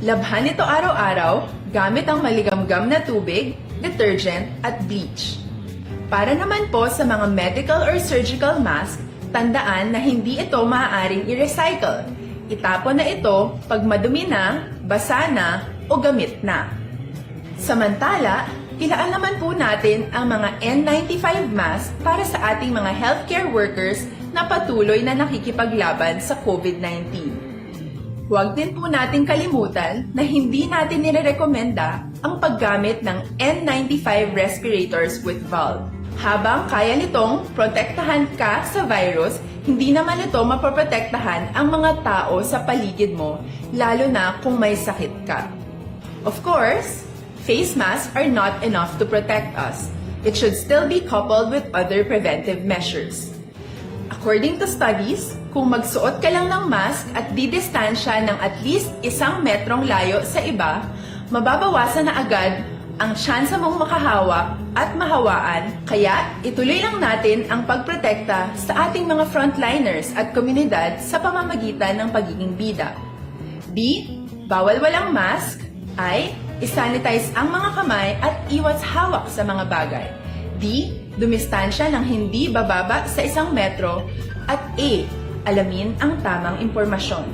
Labhan ito araw-araw gamit ang maligamgam na tubig, detergent at bleach. Para naman po sa mga medical or surgical mask, tandaan na hindi ito maaaring i-recycle. Itapon na ito pag madumi na, basa na o gamit na. Samantala, ilaan naman po natin ang mga N95 mask para sa ating mga healthcare workers na patuloy na nakikipaglaban sa COVID-19. Huwag din po natin kalimutan na hindi natin nirerekomenda ang paggamit ng N95 respirators with valve. Habang kaya nitong protektahan ka sa virus, hindi naman ito mapoprotektahan ang mga tao sa paligid mo, lalo na kung may sakit ka. Of course, face masks are not enough to protect us. It should still be coupled with other preventive measures. According to studies, kung magsuot ka lang ng mask at didistansya ng at least 1 metrong layo sa iba, mababawasan na agad ang tsansa mong makahawa at mahawaan, kaya ituloy lang natin ang pagprotekta sa ating mga frontliners at komunidad sa pamamagitan ng pagiging bida. B. Bawal walang mask. I. Isanitize ang mga kamay at iwas hawak sa mga bagay. D. Dumistansya ng hindi bababa sa 1 metro. At A. Alamin ang tamang impormasyon.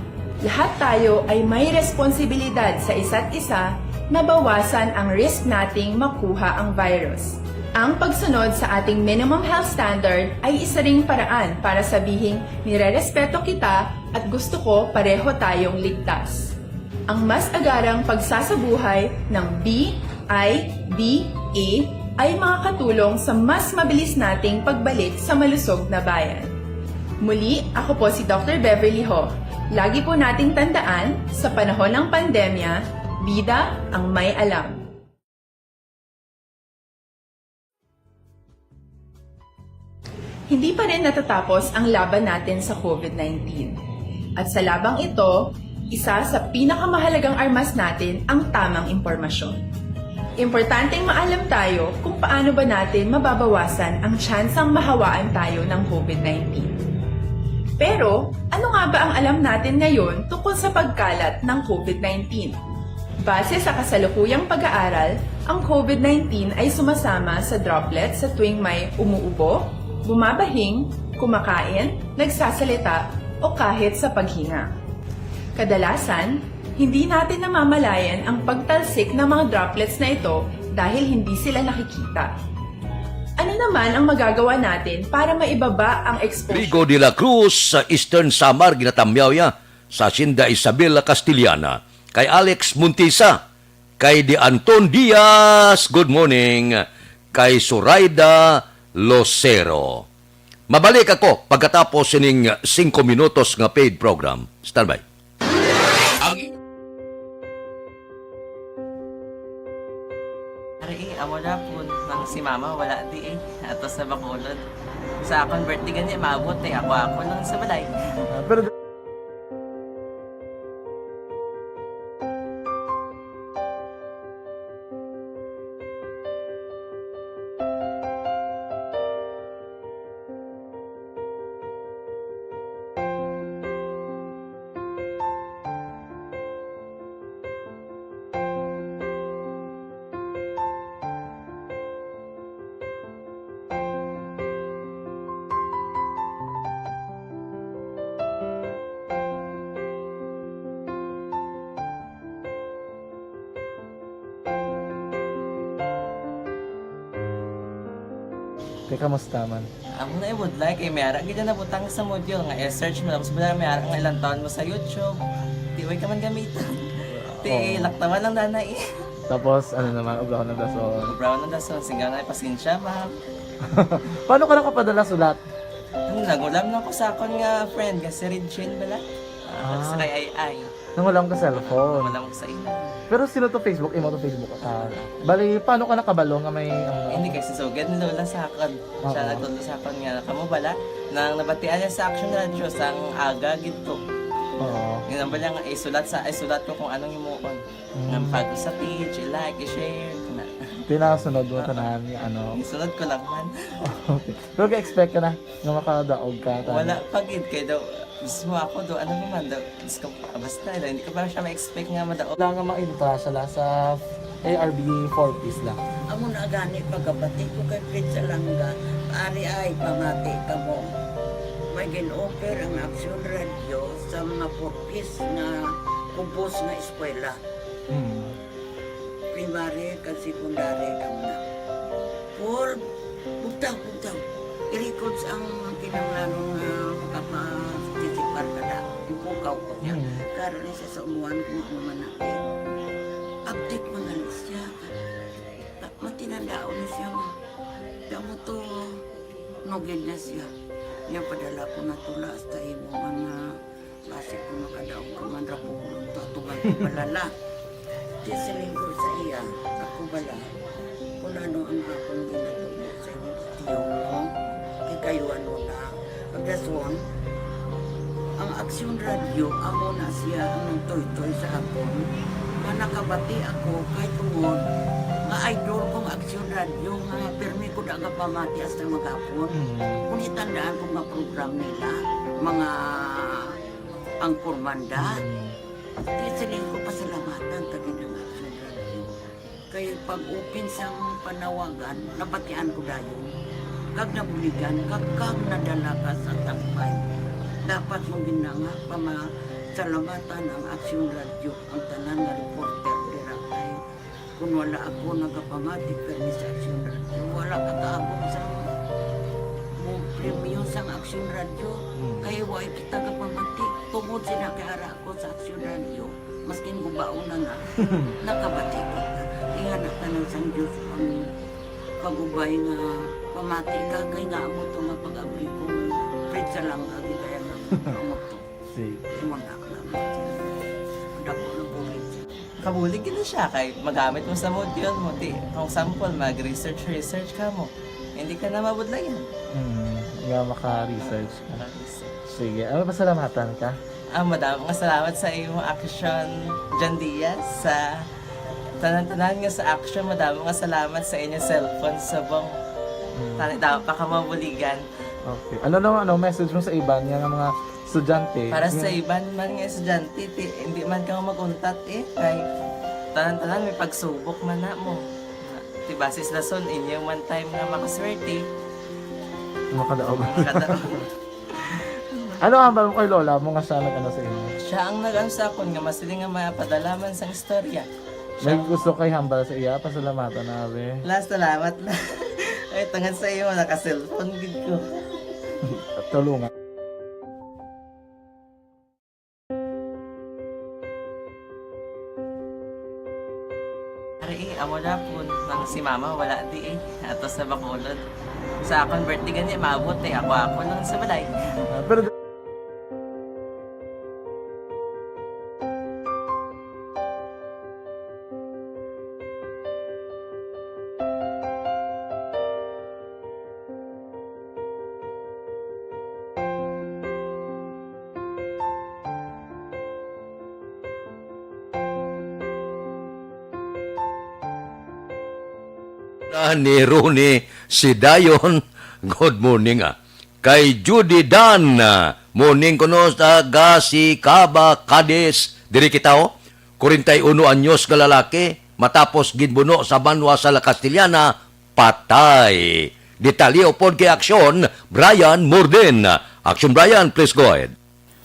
Lahat tayo ay may responsibilidad sa isa't isa na bawasan ang risk nating makuha ang virus. Ang pagsunod sa ating minimum health standard ay isa ring paraan para sabihing nirerespeto kita at gusto ko pareho tayong ligtas. Ang mas agarang pagsasabuhay ng B, I, D, A ay makakatulong sa mas mabilis nating pagbalik sa malusog na bayan. Muli, ako po si Dr. Beverly Ho. Lagi po nating tandaan, sa panahon ng pandemya, bida ang may alam. Hindi pa rin natatapos ang laban natin sa COVID-19. At sa labang ito, isa sa pinakamahalagang armas natin ang tamang impormasyon. Importanteng maalam tayo kung paano ba natin mababawasan ang tsansang mahawaan tayo ng COVID-19. Pero, ano nga ba ang alam natin ngayon tungkol sa pagkalat ng COVID-19? Base sa kasalukuyang pag-aaral, ang COVID-19 ay sumasama sa droplets sa tuwing may umuubo, bumabahing, kumakain, nagsasalita, o kahit sa paghinga. Kadalasan, hindi natin namamalayan ang pagtalsik ng mga droplets na ito dahil hindi sila nakikita. Ano naman ang magagawa natin para maibaba ang exposure? Rigo de la Cruz sa Eastern Samar, ginatamyaw ya. Sa Sinda Isabela Castillana. Kay Alex Muntisa. Kay Di Anton Diaz, good morning. Kay Suraida Losero. Mabalik ako pagkatapos sining 5 minutos nga paid program. Standby. Amo na po nang si mama wala di ato sa Bacolod. Sa akong birthday ganyan maabot ako lang sa balay. Pero Kaya kamusta man? Amo na would like kay mayara gid na butang sa module nga i-search mo tapos bala mayara nga ilang taon mo sa YouTube. Di way ka man gamitan. Ti laktawan lang nanay. Tapos, ano naman, ubraw ng dason. Brown na dason singa na pasensya ma'am. Paano ka nakapadala sulat? Nagulam na ko sa akon nga friend nga si Regine bala. Sa kay ay. Nang walang ka cellphone. Wala mo sa ina. Pero sino to Facebook? Imo to Facebook. Bali, paano ka nakabalo nga may... Hindi kasi sugad ni Lola sa akon. Siya nagtulo sa akon nga kamo bala nang nabatian niya sa Action Radio sang aga gito. Oo. Yung ba lang isulat ko kung anong imuon. Nga pag sa page, i-like, i-share. Tinasunod mo tanan yung ano. Isunod ko lang man. Okay. Pero ka-expect ka na nga makadaog ka. Wala pagid kay daw. Gusto mo ako daw, ano naman daw. Basta hindi ko pa siya ma-expect nga madaog. Wala nga ma-intra siya sa ARB 4-piece lang. Amo na gani pagkabati ko kay Prince Alanga, ari ay pamati ka mo. May gin-offer ang Action Radio sa mga 4-piece na kumpos na eskwela. Primary kag secondary ka mo na. For bugtaw. I-record ang kinanglanong makapatitipar ka na. Ipukaw ko niya. Karoon siya sa umuan kung ano man natin. Update mga siya. Matinandaon na siya. Damo to, nogin na siya. Niya padala ko na tula hasta imo mga base ko nakadaong kamandra po ko ito atugan ko balala. Di siling ko sa iya, ako bala. Kung ano ang akong ginatulog sa inyo tiyo mo, ikayuan mo na. Pagdason, ang Action Radio, amo na siya ang toy-toy sa akon. Nakabati ako kahit tungod nga idol kong Action Radio nga permi ko daga pamati hasta magapon. Kung itandaan ko nga program nila, mga angkormanda, tisiling ko pasalamatan tagi ng Action Radio. Kaya pag-open sang panawagan, nabatian ko dayon. Kag nabuligan, kag nadala ka sa tampay. Dapat mong ginanga salamatan ang Action Radio, ang tanan nga reporter dirakay. Kung wala ako nagapamati permi sa Action Radio, wala kakaabot sa premium sa Action Radio. Kaya wala kita kapamati. Tungod sila kaya ako sa Action Radio, maskin gubaon na nga, nakabati kita. Ihanap ka ng San Diyos ang pag-ubay nga pamati ka, kaya nga mo ito nga pag-abri kong pizza lang agi kaya nga mo ito. Iwanak lang. Dako ng bulit siya. Kabulig na siya kay magamit mo sa module mo. Kung sample, mag-research ka mo. Hindi ka na mabudlayan. Nga maka-research ka. Sige, ano pasalamatan ka? Madam, salamat sa iyong action John Diaz sa tanan-tanan nga sa action. Madam, salamat sa inyong cellphone sa bong dapat pa ka mabuligan. Okay. Ano message mo sa iban nga mga estudyante? Para sa iban man nga estudyante, hindi man ka maguntat kay tanan-tanan may pagsubok man na mo. Basis lason inyong one time nga makaswerte. Makadaog. Ano ang balong kay Lola mo nga siya nag-ano sa inyo? Siya ang nag-ano sa akon nga masiling nga mapadalaman sang istorya. May gusto kay hambal sa iya, pasalamatan na be. Last salamat na. Ay, tangan sa iyo, naka-cellphone gid ko. Tulungan. Amo na po nang si mama wala di ato sa Bacolod. Sa akong birthday gani maabot ako lang sa balay. Pero ni Rooney si Dayon, good morning Kay Judy Dan, morning kuno sa Gasi Caba Cadiz, diri kita 41 anyos ka lalaki, matapos ginbuno sa banwa sa La Castellana, patay. Detalye upod kay Aksyon, Brian Morden. Action Brian, please go ahead.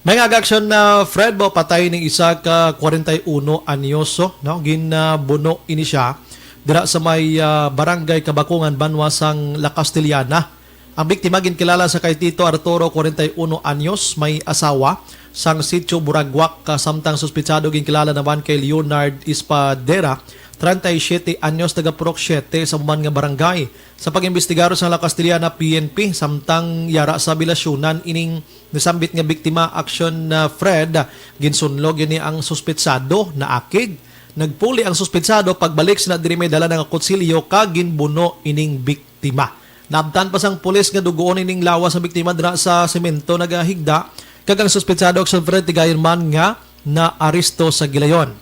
May ag-action na Fred Bo patay ng isa ka 41 anyoso, no? Ginbuno ini siya dira sa may barangay Kabakungan, Banwasang La Castellana. Ang biktima ginkilala sa kay Tito Arturo, 41 anyos, may asawa, sang sitio Buraguac, samtang suspitsado ginkilala naman kay Leonard Espadera, 37 anyos, taga Purok 7 sa Buman nga barangay. Sa pag-imbestigaro sa La Castellana PNP, samtang yara sa bilasyunan ining nasambit nga biktima action na Fred, ginsunlog ini ang suspitsado na akig. Nagpuli ang suspitsado pagbalik sa diri may dala ng kutsilyo kag ginbuno ining biktima. Nabtan pa sang pulis nga dugoon ining lawas sa biktima dira sa semento nagahigda kag ang suspitsado action Fred tigayon man nga na aresto sa gilayon.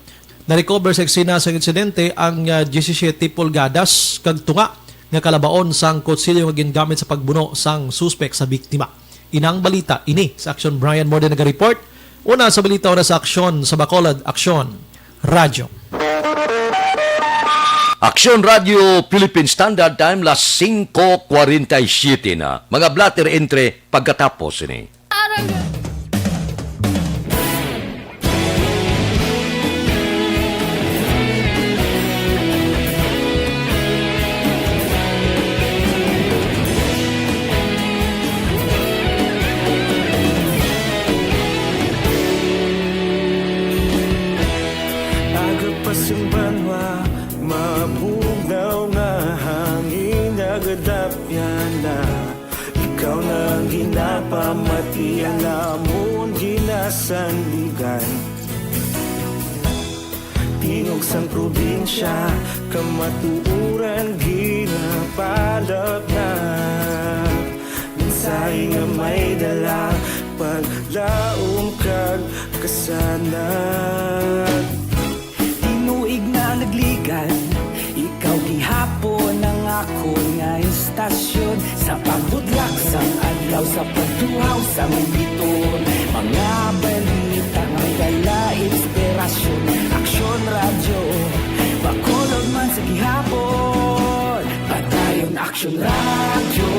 Na-recover sa eksena sa insidente ang 17 pulgadas kag tunga nga kalabaon sang kutsilyo nga gingamit sa pagbuno sang suspek sa biktima. Inang balita ini sa Action Brian Morden naga-report. Una sa balita una sa Aksyon sa Bacolod, Aksyon Radyo. Aksyon Radio Philippine Standard Time las 5:47 na. Mga blatter entre pagkatapos ini. Ikaw nang ginapamati, alamon ginasandigan. Tingog sang probinsya, kamatuuran ginapalap na. Minsay nga may dala, paglaom kag kasanan. Tinuig na nagligan, ikaw gihapon ang ako nga istasyon. Sa pagbudlak sang adlaw, sa pagduhaw sang biton. Mga balita nga dala inspirasyon. Aksyon Radyo, Bacolod man sa gihapon. Padayon Aksyon Radyo,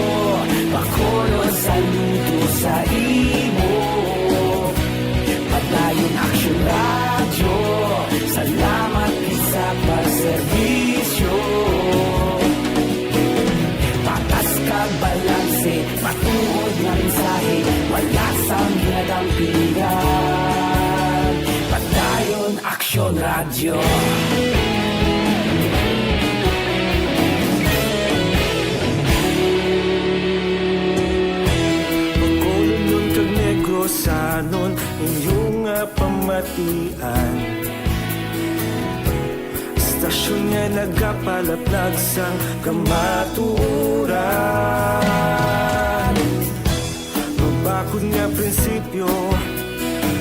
Bacolod saludo sa imo. Padayon Aksyon Radyo, salamat isa pagserbisyo. Patas kag balanse, matuod nga mensahe, wala sang ginadampingan. Padayon Aksyon Radyo. Bacolod nun kag Negrosanon, inyong pamatian. Istasyon nga nagapalaplag sang kamaturan. Mabakod nga prinsipyo,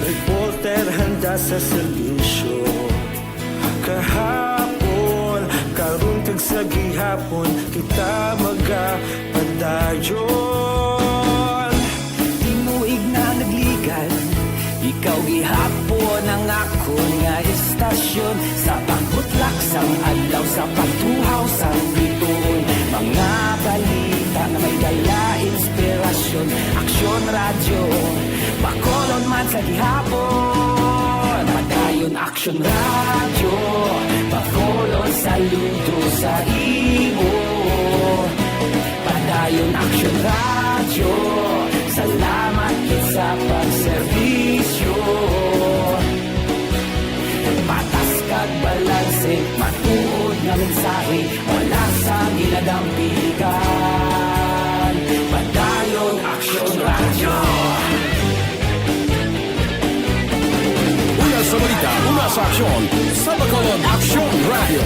reporter handa sa serbisyo. Kahapon, karon kag sa gihapon, kita magapadayon. Tinuig na nagligan, ikaw gihapon ang ako nga istasyon. Sa pagbutlak sang adlaw, sa pagtuhaw sang biton. Mga balita na may dala inspirasyon. Aksyon Radyo, Bacolod man sa gihapon. Padayon Aksyon Radyo, Bacolod saludo sa imo. Padayon Aksyon Radyo, salamat sa pagserbisyo. Patas kag balanse, matuod nga mensahe, wala sa ginadampigan. Padayon Aksyon Radyo. Una sa balita, una sa aksyon, sa Bacolod Aksyon Radio.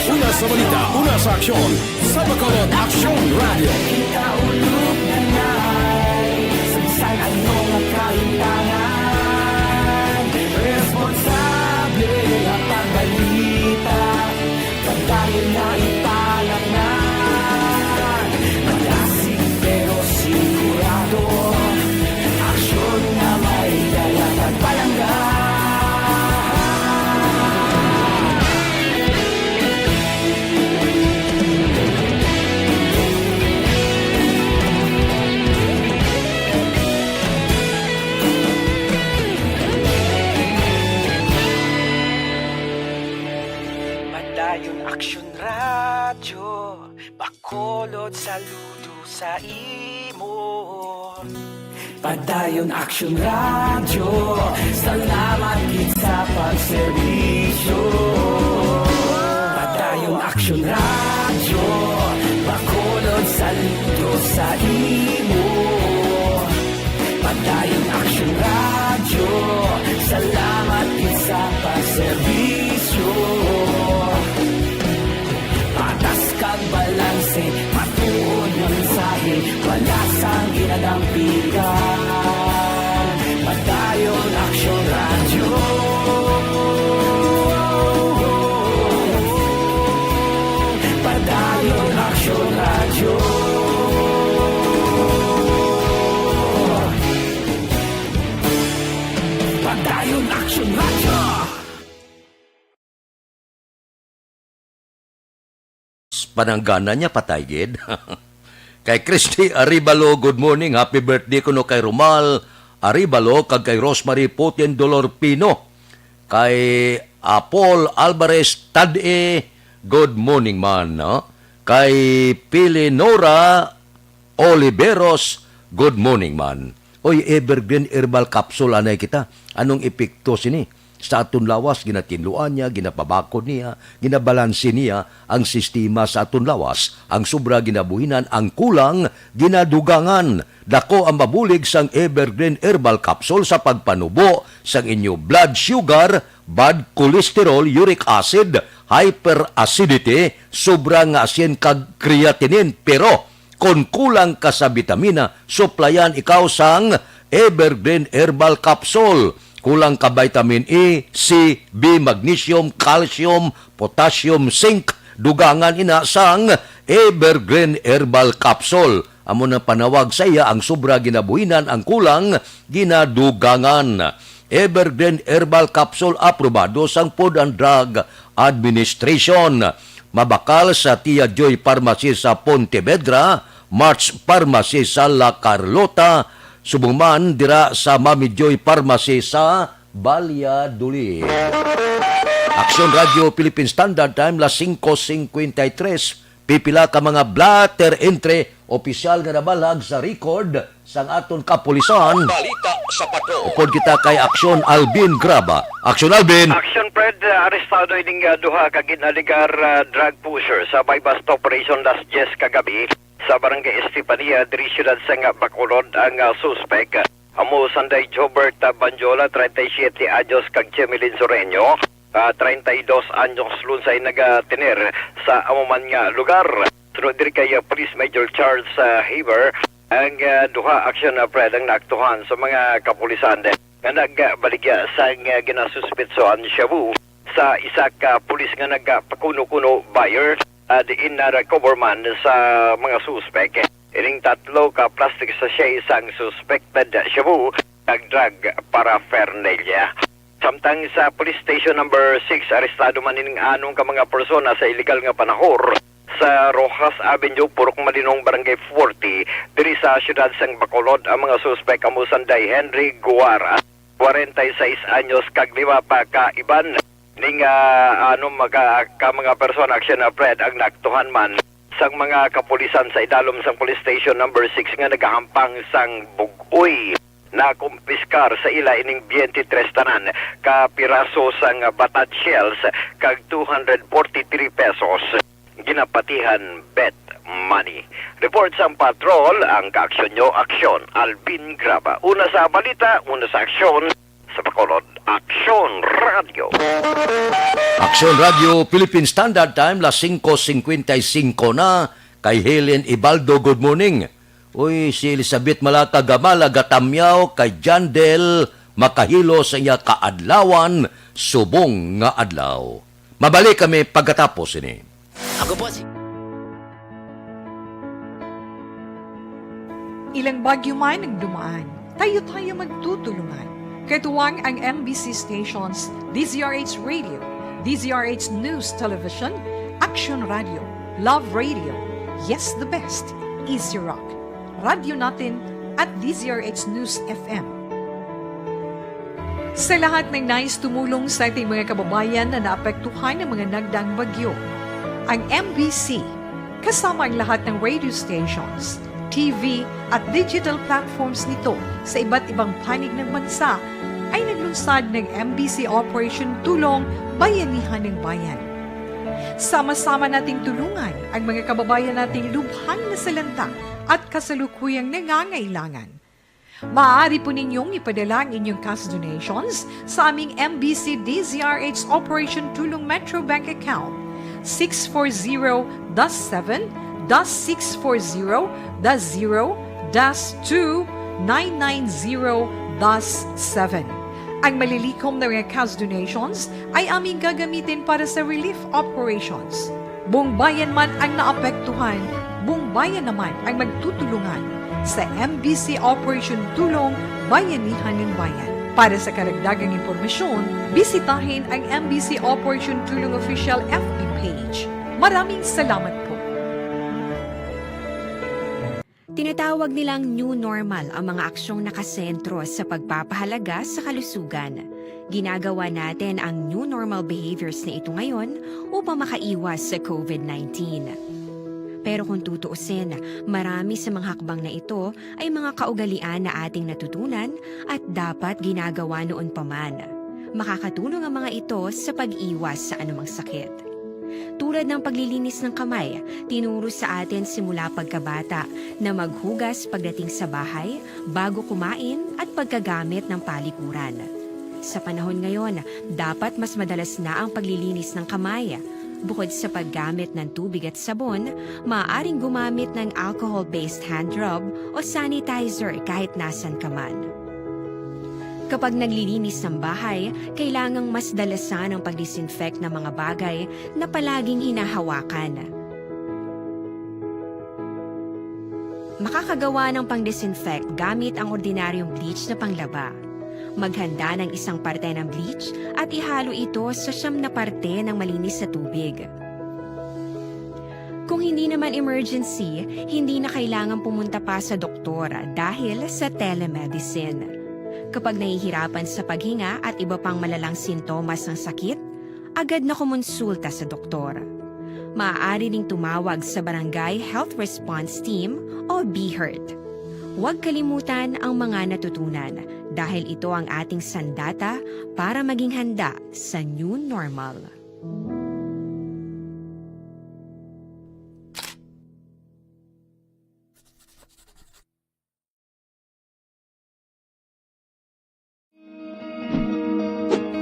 Una sa balita, una sa aksyon, sa Bacolod Aksyon Radio. Ikaulog na na'y samsan ano nga kahintangan. Responsable ang pagbalita, pagdayon na ipalang na. Malasig pero sigurado, aksyon na may dalang at palanggan. saludo sa imo. Padayon Action Radio, salamat gid sa pagserbisyo. Padayon Action Radio, Bacolod saludo sa imo. Padayon Action Radio, salamat gid sa pagserbisyo. Patas kag balanse, matuod nga mensahe, wala sang ginadampigan. Padayon Action Radio. Padayon Action Radio. Padayon Action Radio. Pananggana niya patay gid. Kay Christy Aribalo, good morning. Happy birthday kuno kay Romal Aribalo kag kay Rosemary Putin Dolor Pino. Kay Paul Alvarez Tade, good morning man. No? Kay Pilinora Oliveros, good morning man. Oy, Evergreen Herbal Capsule anay kita. Anong epekto sini? Sa aton lawas, ginatinluan niya, ginapabakod niya, ginabalansi niya ang sistema sa aton lawas. Ang sobra ginabuhinan, ang kulang, ginadugangan. Dako ang mabulig sang Evergreen Herbal Capsule sa pagpanubo sang inyo blood sugar, bad cholesterol, uric acid, hyperacidity, sobra nga asin kag creatinine. Pero kung kulang ka sa vitamina, suplayan ikaw sang Evergreen Herbal Capsule. Kulang ka vitamin E, C, B, magnesium, calcium, potassium, zinc, dugangan ina sang Evergreen Herbal Capsule. Amo na panawag sa iya ang sobra ginabuhinan, ang kulang ginadugangan. Evergreen Herbal Capsule aprobado sang Food and Drug Administration. Mabakal sa Tia Joy Pharmacy sa Pontevedra, March Pharmacy sa La Carlota, subong dira sa Mami Joy Pharmacy sa Valladolid. Action Radio Philippine Standard Time, las 5:53. Pipila ka mga blatter entry, opisyal nga nabalag sa record sang aton kapulisan. Balita sa pato. Upod kita kay Action Alvin Graba. Action Alvin. Action Fred, arestado ining duha ka ginaligar drug pusher sa bypass operation das 10 kagabi sa Barangay Estepania, diri siyudad sa Bacolod ang suspek. Amo Sanday Jobert Banjola, 37 anyos, kag Chemelin Soreño, 32 anyos lunsay nagatiner sa amuman nga lugar. Sunod diri kay Police Major Charles Haber, ang duha action Fred ang naaktuhan sa mga kapulisan nga nagbaligya sa ginasuspetsoan Shabu sa isa ka pulis nga nagpakuno-kuno buyer diin na recover man sa mga suspek. Iring 3 ka plastic sachet sang suspected shabu kag drug paraphernalia. Samtang sa police station number 6, arestado man ining anong ka mga persona sa illegal nga panahor sa Rojas Avenue, Purok Malinong, Barangay 40, diri sa siyudad sang Bacolod. Ang mga suspek amo Sanday Henry Guara, 46 anyos, kag 5 pa ka iban ning mga persona action na Fred ang naktuhan man sang mga kapulisan sa idalom sang police station number 6 nga nagahampang sang bugoy na kumpiskar sa ila ining 23 tanan ka piraso sang batad shells kag 243 pesos ginapatihan bet money. Report sang patrol ang kaaksyon nyo, Aksyon Alvin Graba. Una sa balita, una sa aksyon sa Bacolod. Action Radio. Action Radio Philippine Standard Time, las 5:55 na. Kay Helen Ibaldo, good morning. Uy, si Elizabeth Malata Gamala Gatamyaw, kay John Del makahilo sa iya kaadlawan, subong nga adlaw. Mabalik kami pagkatapos ini. Ako po si... Ilang bagyo man ang dumaan, tayo-tayo magtutulungan. Katuwang ang MBC stations, DZRH Radio, DZRH News Television, Action Radio, Love Radio, Yes the Best, Easy Rock, Radio Natin at DZRH News FM. Sa lahat ng nais tumulong sa ating mga kababayan na naapektuhan ng mga nagdaang bagyo, ang MBC kasama ang lahat ng radio stations, TV at digital platforms nito sa iba't ibang panig ng bansa ay naglunsad ng MBC Operation Tulong Bayanihan ng Bayan. Sama-sama nating tulungan ang mga kababayan nating lubhang nasalanta at kasalukuyang nangangailangan. Maaari po ninyong ipadala ang inyong cash donations sa aming MBC DZRH Operation Tulong Metro Bank account 640-7-640-0-2-990-7. Ang malilikom na mga cash donations ay aming gagamitin para sa relief operations. Buong bayan man ang naapektuhan, buong bayan naman ang magtutulungan sa MBC Operation Tulong Bayanihan ng Bayan. Para sa karagdagang impormasyon, bisitahin ang MBC Operation Tulong Official FB page. Maraming salamat po. Tinatawag nilang new normal ang mga aksyong nakasentro sa pagpapahalaga sa kalusugan. Ginagawa natin ang new normal behaviors na ito ngayon upang makaiwas sa COVID-19. Pero kung tutuusin, marami sa mga hakbang na ito ay mga kaugalian na ating natutunan at dapat ginagawa noon pa man. Makakatulong ang mga ito sa pag-iwas sa anumang sakit. Tulad ng paglilinis ng kamay, tinuro sa atin simula pagkabata na maghugas pagdating sa bahay, bago kumain at pagkagamit ng palikuran. Sa panahon ngayon, dapat mas madalas na ang paglilinis ng kamay. Bukod sa paggamit ng tubig at sabon, maaaring gumamit ng alcohol-based hand rub o sanitizer kahit nasan ka man. Kapag naglilinis ng bahay, kailangang mas dalasan ang pag-disinfect ng mga bagay na palaging hinahawakan. Makakagawa ng pang-disinfect gamit ang ordinaryong bleach na panglaba. Maghanda ng isang parte ng bleach at ihalo ito sa 9 na parte ng malinis na tubig. Kung hindi naman emergency, hindi na kailangan pumunta pa sa doktor dahil sa telemedicine. Kapag nahihirapan sa paghinga at iba pang malalang sintomas ng sakit, agad na kumonsulta sa doktor. Maaari ring tumawag sa Barangay Health Response Team o BHERT. Huwag kalimutan ang mga natutunan dahil ito ang ating sandata para maging handa sa new normal.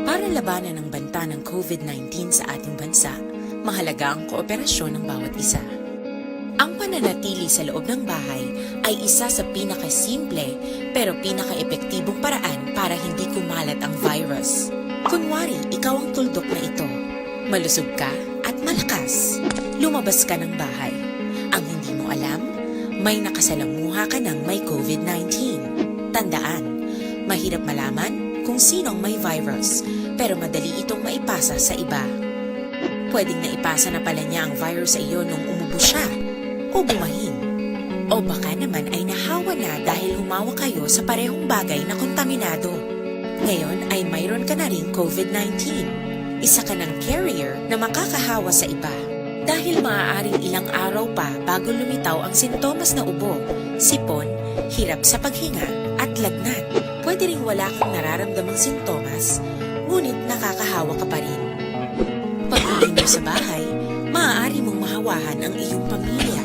Para labanan ang banta ng COVID-19 sa ating bansa, mahalaga ang kooperasyon ng bawat isa. Ang pananatili sa loob ng bahay ay isa sa pinakasimple pero pinaka-epektibong paraan para hindi kumalat ang virus. Kunwari, ikaw ang tuldok na ito. Malusog ka at malakas. Lumabas ka ng bahay. Ang hindi mo alam, may nakasalamuha ka ng may COVID-19. Tandaan, mahirap malaman kung sinong may virus, pero madali itong maipasa sa iba. Pwedeng naipasa na pala niya ang virus sa iyo nung umubo siya, o bumahin. O baka naman ay nahawa na dahil humawa kayo sa parehong bagay na kontaminado. Ngayon ay mayroon ka na ring COVID-19. Isa ka ng carrier na makakahawa sa iba. Dahil maaaring ilang araw pa bago lumitaw ang sintomas na ubo, sipon, hirap sa paghinga at lagnat. Pwede ring wala kang nararamdamang sintomas, ngunit nakakahawa ka pa rin. Pag-uwi mo sa bahay, maaari mong mahawahan ang iyong pamilya.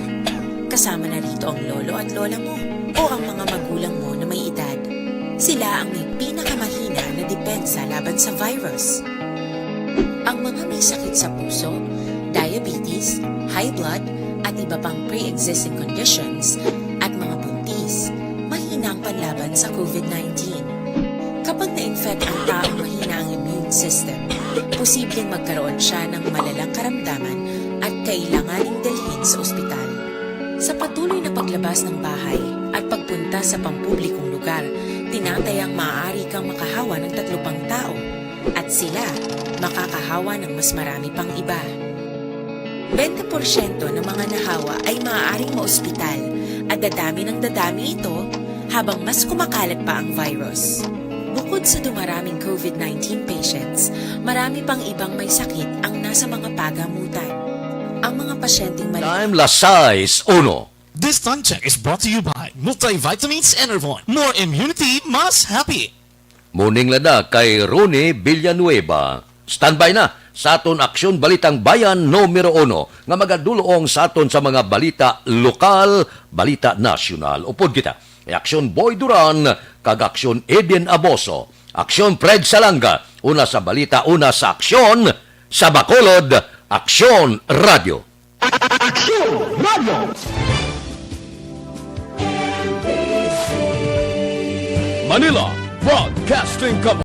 Kasama na rito ang lolo at lola mo o ang mga magulang mo na may edad. Sila ang may pinakamahina na depensa laban sa virus. Ang mga may sakit sa puso, diabetes, high blood, at iba pang pre-existing conditions, at mga buntis, mahina ang panlaban sa COVID-19. Kapag na-infect ang taong mahina ang immune system, posibleng magkaroon siya ng malalang karamdaman at kailanganing dalhin sa ospital. Sa patuloy na paglabas ng bahay at pagpunta sa pampublikong lugar, tinatayang maaari kang makahawa ng 3 pang tao at sila makakahawa ng mas marami pang iba. 20% ng mga nahawa ay maaaring maospital at dadami ng dadami ito habang mas kumakalat pa ang virus. Bukod sa dumaraming COVID-19 patients, marami pang ibang may sakit ang nasa mga pagamutan. Ang mga pasyenteng mali Time la 6:01. This time check is brought to you by Multivitamins Enervon. More immunity, mas happy. Muning lada kay Ronnie Villanueva. Standby na sa aton aksyon balitang bayan numero 1 nga magaduloong sa aton sa mga balita lokal, balita nasyonal. Upod kita. Aksyon Boy Duran, kag aksyon Eden Aboso. Aksyon Fred Salanga. Una sa balita, una sa aksyon sa Bacolod, Aksyon Radio. Aksyon Radio! Manila Broadcasting Company.